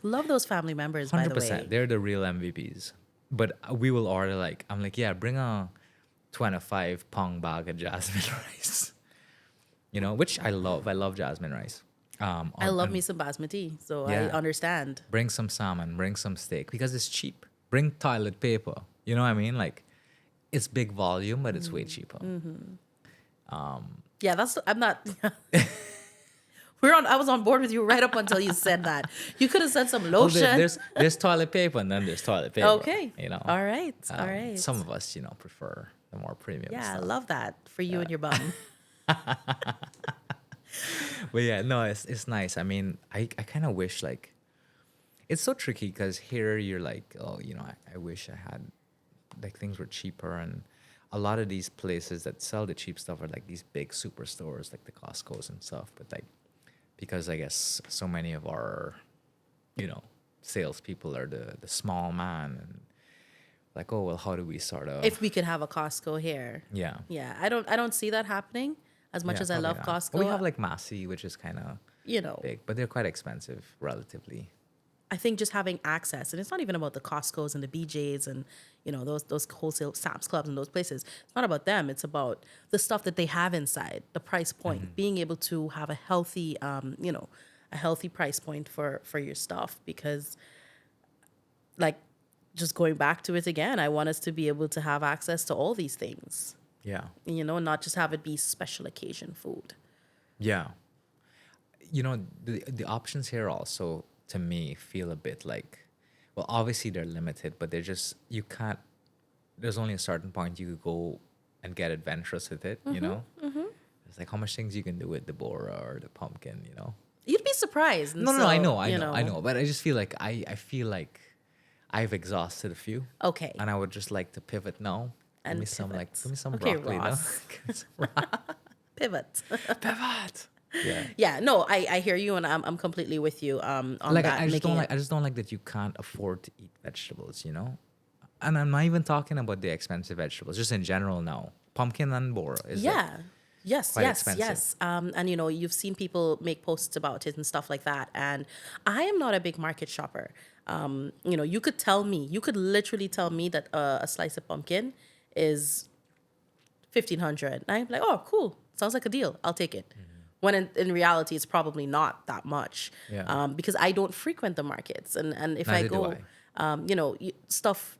love those family members. By the way, they're the real MVPs. But we will order like, I'm like, yeah, bring a 25-pound bag of jasmine rice. Which I love. I love jasmine rice. I love me some basmati, so I understand. Bring some salmon, bring some steak because it's cheap. Bring toilet paper. You know what I mean? Like, it's big volume, but it's way cheaper. Yeah, I'm not. I was on board with you right up until you said that. You could have said some lotion. Well, there's toilet paper and then there's toilet paper. Okay. All right. All right. Some of us, prefer the more premium Yeah, stuff. I love that for you and your bum. But yeah, no, it's nice. I mean, I kind of wish like, it's so tricky because here you're like, oh, I wish I had, like, things were cheaper, and a lot of these places that sell the cheap stuff are like these big superstores like the Costco's and stuff. But like, because I guess so many of our, salespeople are the small man, and like, oh well, how do we sort of? If we could have a Costco here. Yeah. Yeah, I don't see that happening as much as I love not. Costco. We have like Massey, which is kind of big, but they're quite expensive relatively. I think just having access, and it's not even about the Costco's and the BJ's and those wholesale Sam's Clubs and those places. It's not about them. It's about the stuff that they have inside, the price point, being able to have a healthy, a healthy price point for your stuff. Because, like, just going back to it again, I want us to be able to have access to all these things. Yeah. Not just have it be special occasion food. Yeah. The options here also, to me, feel a bit like, well, obviously they're limited, but they're just, you can't, there's only a certain point you could go and get adventurous with it, It's like how much things you can do with the bora or the pumpkin, You'd be surprised. No, I know. But I just feel like, I feel like I've exhausted a few. Okay. And I would just like to pivot now. Give me some okay, broccoli. Ross. Pivot. Pivot. Yeah. Yeah. No, I hear you, and I'm completely with you. On like that. I just don't like that you can't afford to eat vegetables. And I'm not even talking about the expensive vegetables. Just in general now, pumpkin and bora is quite expensive. Yes. And you've seen people make posts about it and stuff like that. And I am not a big market shopper. You could literally tell me that a slice of pumpkin is $1,500. And I'm like, oh, cool. Sounds like a deal. I'll take it. When in reality, it's probably not that much. Yeah. Because I don't frequent the markets. And if Neither I go, stuff,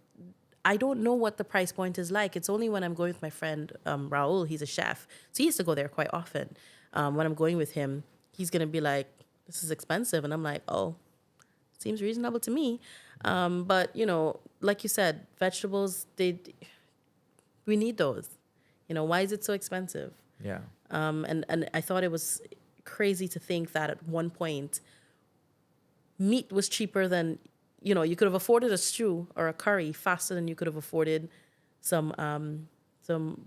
I don't know what the price point is like. It's only when I'm going with my friend, Raul, he's a chef. So he used to go there quite often. When I'm going with him, he's going to be like, this is expensive. And I'm like, oh, seems reasonable to me. But, like you said, vegetables, we need those. Why is it so expensive? Yeah. And I thought it was crazy to think that at one point, meat was cheaper than, you could have afforded a stew or a curry faster than you could have afforded some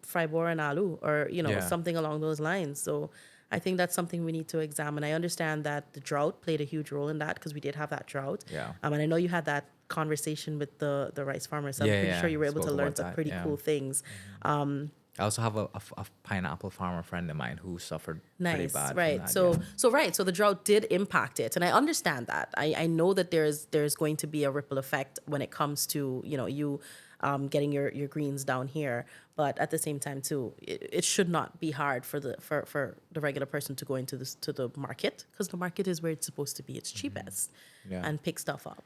fried bora and aloo or, something along those lines. So I think that's something we need to examine. I understand that the drought played a huge role in that because we did have that drought. Yeah. And I know you had that conversation with the rice farmers. So I'm pretty sure you were able to Spoke learn about some that, pretty yeah. cool things. I also have a pineapple farmer friend of mine who suffered pretty Nice, bad right? from that. So the drought did impact it, and I understand that. I know that there's going to be a ripple effect when it comes to you getting your greens down here, but at the same time too, it should not be hard for the regular person to go into to the market, because the market is where it's supposed to be. It's cheapest, Yeah. and pick stuff up.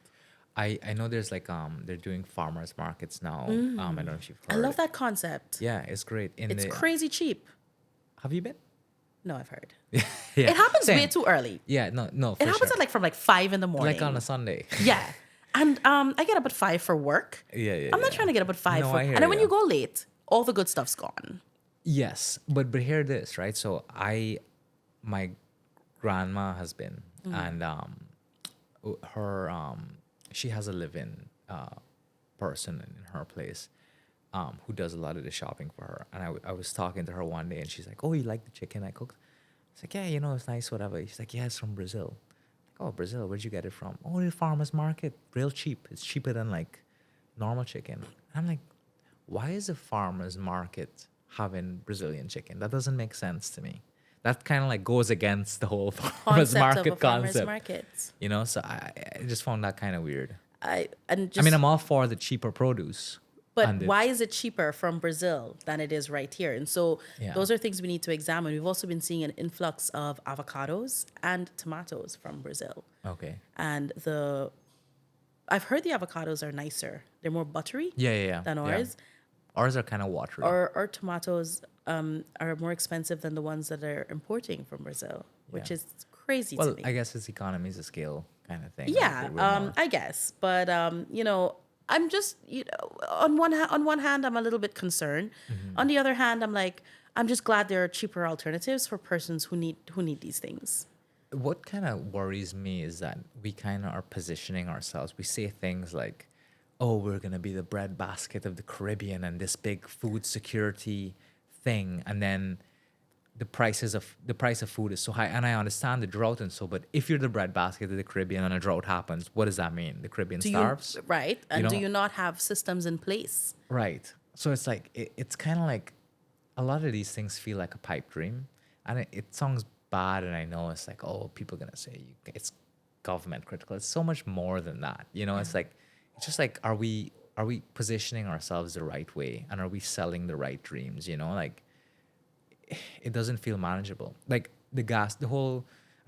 I know there's like they're doing farmers markets now. I don't know if you've heard. I love that concept. Yeah, it's great. It's crazy cheap. Have you been? No, I've heard. Yeah. It happens Same. way too early. Yeah, no. It happens at from 5 in the morning. like on a Sunday. Yeah. And I get up at 5 for work. Yeah. I'm not trying to get up at 5 No, for I hear and then when ya. you go late, all the good stuff's gone. Yes, but hear this, right? So my grandma has been, and her she has a live-in person in her place, who does a lot of the shopping for her. And I was talking to her one day, and she's like, "Oh, you like the chicken I cooked?" It's like, "Yeah, it's nice, whatever." She's like, "Yeah, it's from Brazil." Like, "Oh, Brazil, where'd you get it from?" "Oh, the farmer's market, real cheap. It's cheaper than like normal chicken." I'm like, why is a farmer's market having Brazilian chicken? That doesn't make sense to me. That kind of like goes against the whole farmer's market of a farmer's concept. market. So I just found that kind of weird. I I mean, I'm all for the cheaper produce. but and why is it cheaper from Brazil than it is right here? And so Yeah. those are things we need to examine. We've also been seeing an influx of avocados and tomatoes from Brazil. Okay. And I've heard the avocados are nicer. They're more buttery Yeah. than yeah. ours. Ours are kind of watery. Our tomatoes are more expensive than the ones that are importing from Brazil, which Yeah. is crazy Well, to me. I guess it's economies of scale kind of thing. Yeah, We're more- I guess, but I'm just on one hand I'm a little bit concerned. Mm-hmm. On the other hand, I'm just glad there are cheaper alternatives for persons who need these things. What kind of worries me is that we kind of are positioning ourselves. We say things like, "Oh, we're gonna be the breadbasket of the Caribbean and this big food security thing," and then the price of food is so high. And I understand the drought and so, but if you're the breadbasket of the Caribbean and a drought happens, what does that mean? The Caribbean starves, Right? And do know? you not have systems in place? right? So it's like it's kind of like a lot of these things feel like a pipe dream, and it sounds bad. And I know it's like, oh, people are gonna say it's government critical. It's so much more than that. It's like, it's just like, are we positioning ourselves the right way, and are we selling the right dreams? Like, it doesn't feel manageable. Like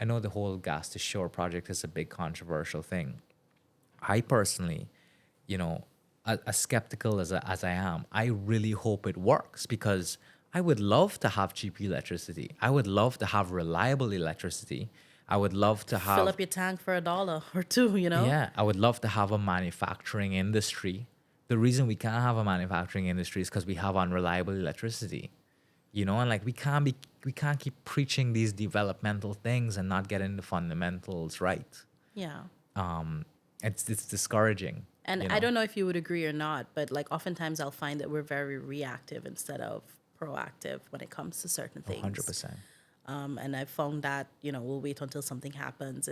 I know the whole gas to shore project is a big controversial thing. I personally, as skeptical as I am, I really hope it works, because I would love to have cheap electricity. I would love to have reliable electricity. I would love to have Fill up your tank for $1 or $2. Yeah, I would love to have a manufacturing industry. The reason we can't have a manufacturing industry is because we have unreliable electricity. And like we can't keep preaching these developmental things and not getting the fundamentals right. Yeah. It's discouraging. And I don't know if you would agree or not, but like oftentimes I'll find that we're very reactive instead of proactive when it comes to certain things. 100%. And I've found that, we'll wait until something happens.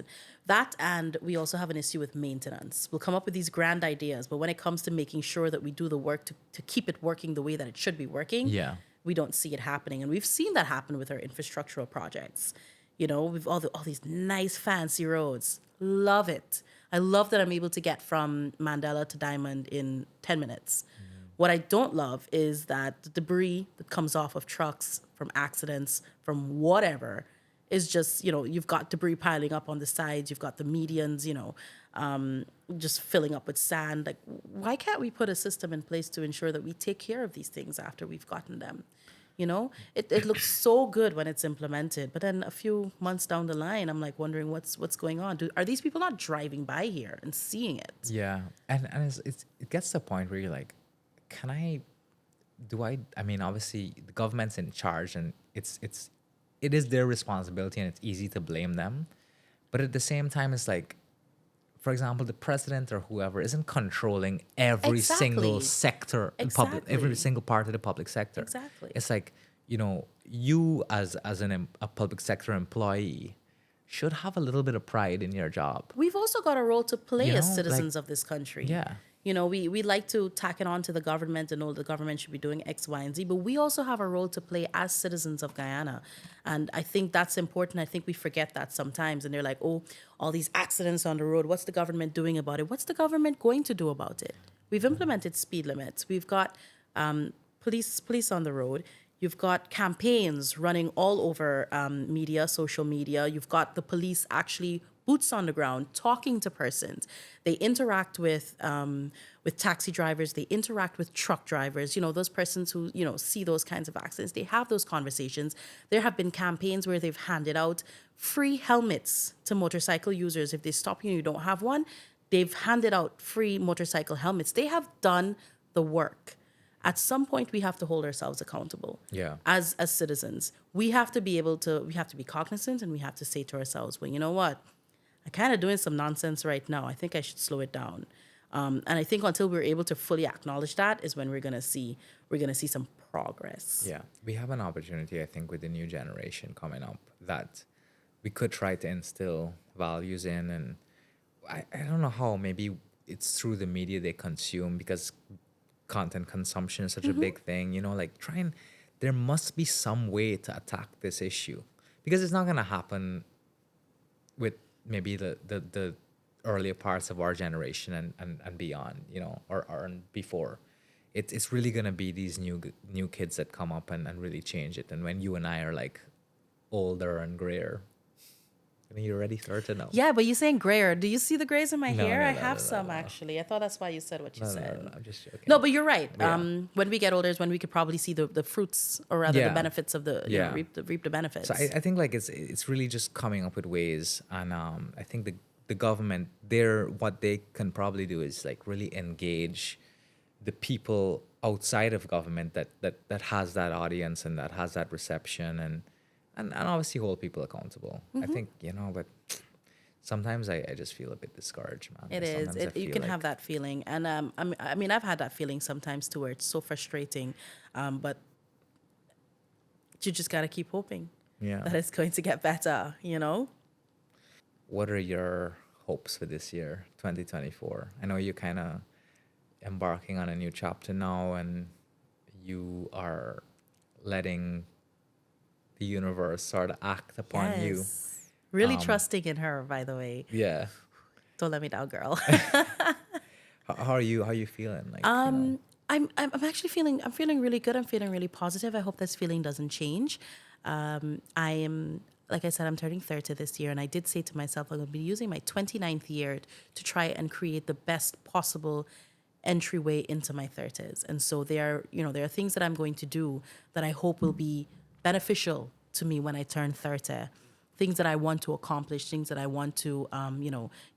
And we also have an issue with maintenance. We'll come up with these grand ideas, but when it comes to making sure that we do the work to keep it working the way that it should be working, Yeah. we don't see it happening. And we've seen that happen with our infrastructural projects. We've all these nice fancy roads. Love it. I love that I'm able to get from Mandela to Diamond in 10 minutes. What I don't love is that the debris that comes off of trucks from accidents, from whatever, is just, you've got debris piling up on the sides. You've got the medians, just filling up with sand. Like, why can't we put a system in place to ensure that we take care of these things after we've gotten them? It looks so good when it's implemented, but then a few months down the line, I'm like wondering what's going on. Are these people not driving by here and seeing it? Yeah, and it gets to the point where you're like, I mean, obviously the government's in charge, and it is their responsibility, and it's easy to blame them, but at the same time, it's like, for example, the president or whoever isn't controlling every Exactly. single sector, every Exactly. single part of the public sector. Exactly. It's like you as a public sector employee should have a little bit of pride in your job. We've also got a role to play as Like, citizens of this country. yeah. We like to tack it on to the government and know the government should be doing X, Y, and Z, but we also have a role to play as citizens of Guyana. And I think that's important. I think we forget that sometimes. And they're like, oh, all these accidents on the road, what's the government doing about it? What's the government going to do about it? We've implemented speed limits. We've got police on the road. You've got campaigns running all over media, social media. You've got the police actually boots on the ground, talking to persons. They interact with taxi drivers. They interact with truck drivers. Those persons who see those kinds of accidents. They have those conversations. There have been campaigns where they've handed out free helmets to motorcycle users. If they stop you and you don't have one, they've handed out free motorcycle helmets. They have done the work. At some point, we have to hold ourselves accountable. Yeah. As citizens, we have to be cognizant, and we have to say to ourselves, well, you know what? I'm kind of doing some nonsense right now. I think I should slow it down. And I think until we're able to fully acknowledge that is when we're gonna see some progress. Yeah, we have an opportunity, I think, with the new generation coming up that we could try to instill values in, and I don't know how. Maybe it's through the media they consume, because content consumption is such a big thing. There must be some way to attack this issue, because it's not gonna happen with maybe the earlier parts of our generation and beyond, or before. It's really gonna be these new kids that come up and really change it. And when you and I are like older and grayer, you're already 30 now. Yeah, but you're saying grayer. Do you see the grays in my hair? I have no, some actually. I thought that's why you said what you said. No, I'm just joking. No, but you're right. Yeah. When we get older is when we could probably see the fruits, or rather the benefits of reap the benefits. So I think like it's really just coming up with ways, and I think the government, what they can probably do is like really engage the people outside of government that has that audience and that has that reception, and obviously hold people accountable. I think, but sometimes I just feel a bit discouraged, man. It is. You can have that feeling. And I've had that feeling sometimes too, where it's so frustrating. But you just got to keep hoping that it's going to get better, What are your hopes for this year, 2024? I know you're kind of embarking on a new chapter now, and you are letting the universe sort of act upon you. Really trusting in her, by the way. Yeah. Don't let me down, girl. How are you feeling? Like, I'm actually feeling really good. I'm feeling really positive. I hope this feeling doesn't change. Like I said, I'm turning 30 this year, and I did say to myself, I'm going to be using my 29th year to try and create the best possible entryway into my 30s. And so there are things that I'm going to do that I hope will be beneficial to me when I turn 30. Things that I want to accomplish, things that I want to,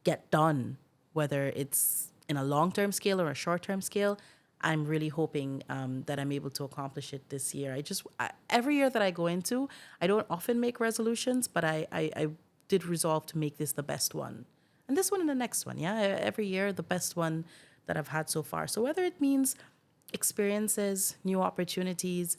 get done, whether it's in a long-term scale or a short-term scale. I'm really hoping that I'm able to accomplish it this year. Every year that I go into, I don't often make resolutions, but I did resolve to make this the best one. And this one and the next one, every year, the best one that I've had so far. So whether it means experiences, new opportunities,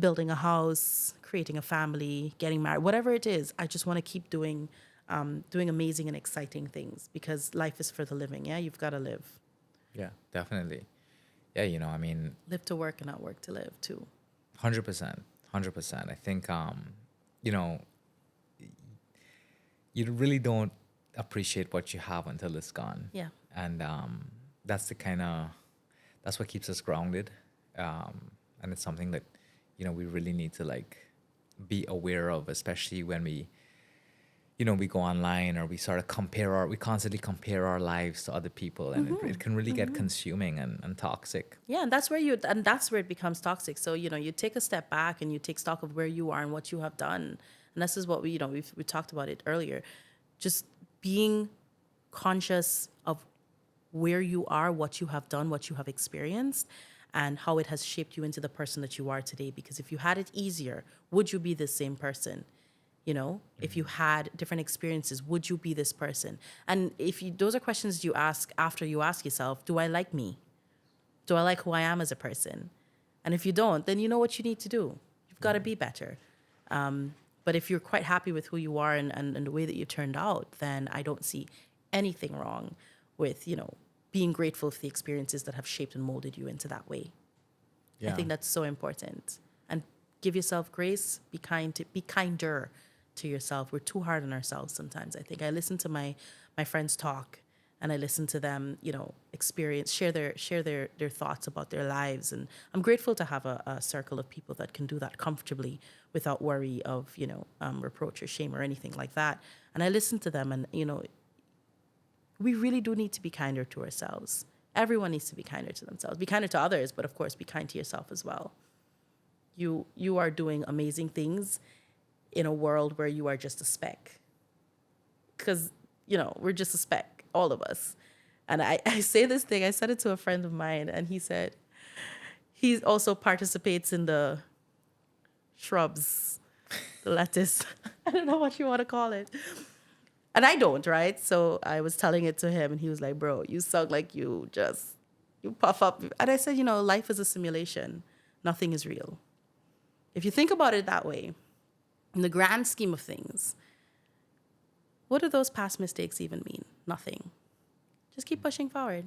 building a house, creating a family, getting married, whatever it is, I just want to keep doing amazing and exciting things, because life is for the living. Yeah, you've got to live. Yeah, definitely. Yeah, live to work and not work to live too. 100%. I think, you really don't appreciate what you have until it's gone. Yeah. And that's what keeps us grounded. And it's something that, we really need to like be aware of, especially when we go online, or we sort of we constantly compare our lives to other people, and it can really get consuming and toxic. Yeah, and that's where it becomes toxic. So, you take a step back and you take stock of where you are and what you have done. And this is what we talked about it earlier. Just being conscious of where you are, what you have done, what you have experienced, and how it has shaped you into the person that you are today. Because if you had it easier, would you be the same person? If you had different experiences, would you be this person? And those are questions you ask after you ask yourself, do I like me? Do I like who I am as a person? And if you don't, then you know what you need to do. You've got to be better. But if you're quite happy with who you are and the way that you turned out, then I don't see anything wrong with, being grateful for the experiences that have shaped and molded you into that way. Yeah. I think that's so important. And give yourself grace, be kinder to yourself. We're too hard on ourselves sometimes. I think I listen to my friends talk, and I listen to them, share their thoughts about their lives. And I'm grateful to have a circle of people that can do that comfortably without worry of, reproach or shame or anything like that. And I listen to them, and, we really do need to be kinder to ourselves. Everyone needs to be kinder to themselves. Be kinder to others, but of course, be kind to yourself as well. You are doing amazing things in a world where you are just a speck. Because, we're just a speck, all of us. And I say this thing, I said it to a friend of mine, and he said he also participates in the shrubs, the lettuce. I don't know what you want to call it. And I don't, right? So I was telling it to him, and he was like, bro, you sound like you puff up. And I said, life is a simulation. Nothing is real. If you think about it that way, in the grand scheme of things, what do those past mistakes even mean? Nothing. Just keep pushing forward.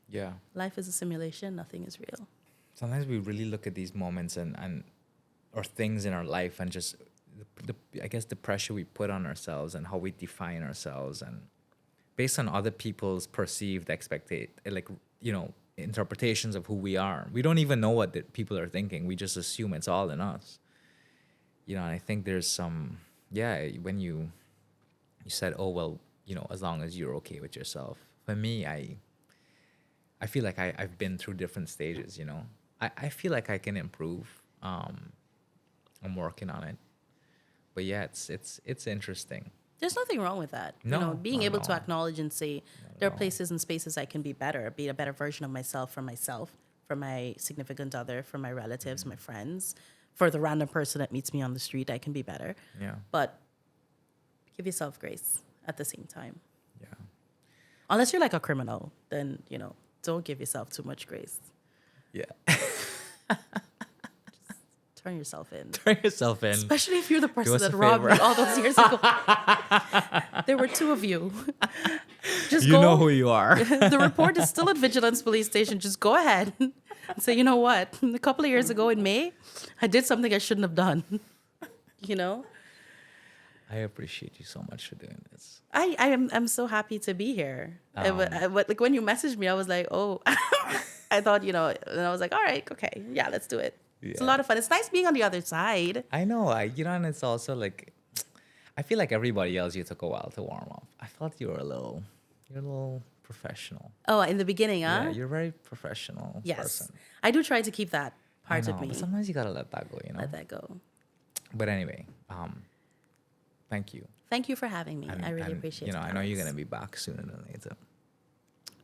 Yeah. Life is a simulation. Nothing is real. Sometimes we really look at these moments and or things in our life, and just I guess the pressure we put on ourselves and how we define ourselves, and based on other people's perceived interpretations of who we are. We don't even know what the people are thinking. We just assume it's all in us. And I think there's some, when you said, oh, well, as long as you're okay with yourself. For me, I feel like I've been through different stages, I feel like I can improve. I'm working on it. But yeah, it's interesting. There's nothing wrong with that. No, being not able at to all. acknowledge and say, there are places and spaces I can be better, be a better version of myself, for my significant other, for my relatives, my friends, for the random person that meets me on the street, I can be better. Yeah. But give yourself grace at the same time. Yeah. Unless you're like a criminal, then, don't give yourself too much grace. Yeah. Turn yourself in. Turn yourself in. Especially if you're the person us that a robbed me favor. all those years ago. There were two of you. Just You go. know who you are. The report is still at Vigilance Police Station. Just go ahead and say, you know what? A couple of years ago in May, I did something I shouldn't have done. I appreciate you so much for doing this. I'm so happy to be here. Like when you messaged me, I was like, oh, I thought, and I was like, all right, okay, yeah, let's do it. Yeah. It's a lot of fun. It's nice being on the other side. I know, and it's also like, I feel like everybody else, you took a while to warm up. I felt you're a little professional. Oh, in the beginning, huh? Yeah, you're a very professional person. I do try to keep that part of me. But sometimes you gotta let that go, Let that go. But anyway, thank you. Thank you for having me. I really appreciate it. I know you're gonna be back sooner than later.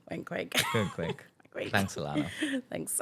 Wink, wink. Wink, wink. Great. Thanks, Allana. Thanks.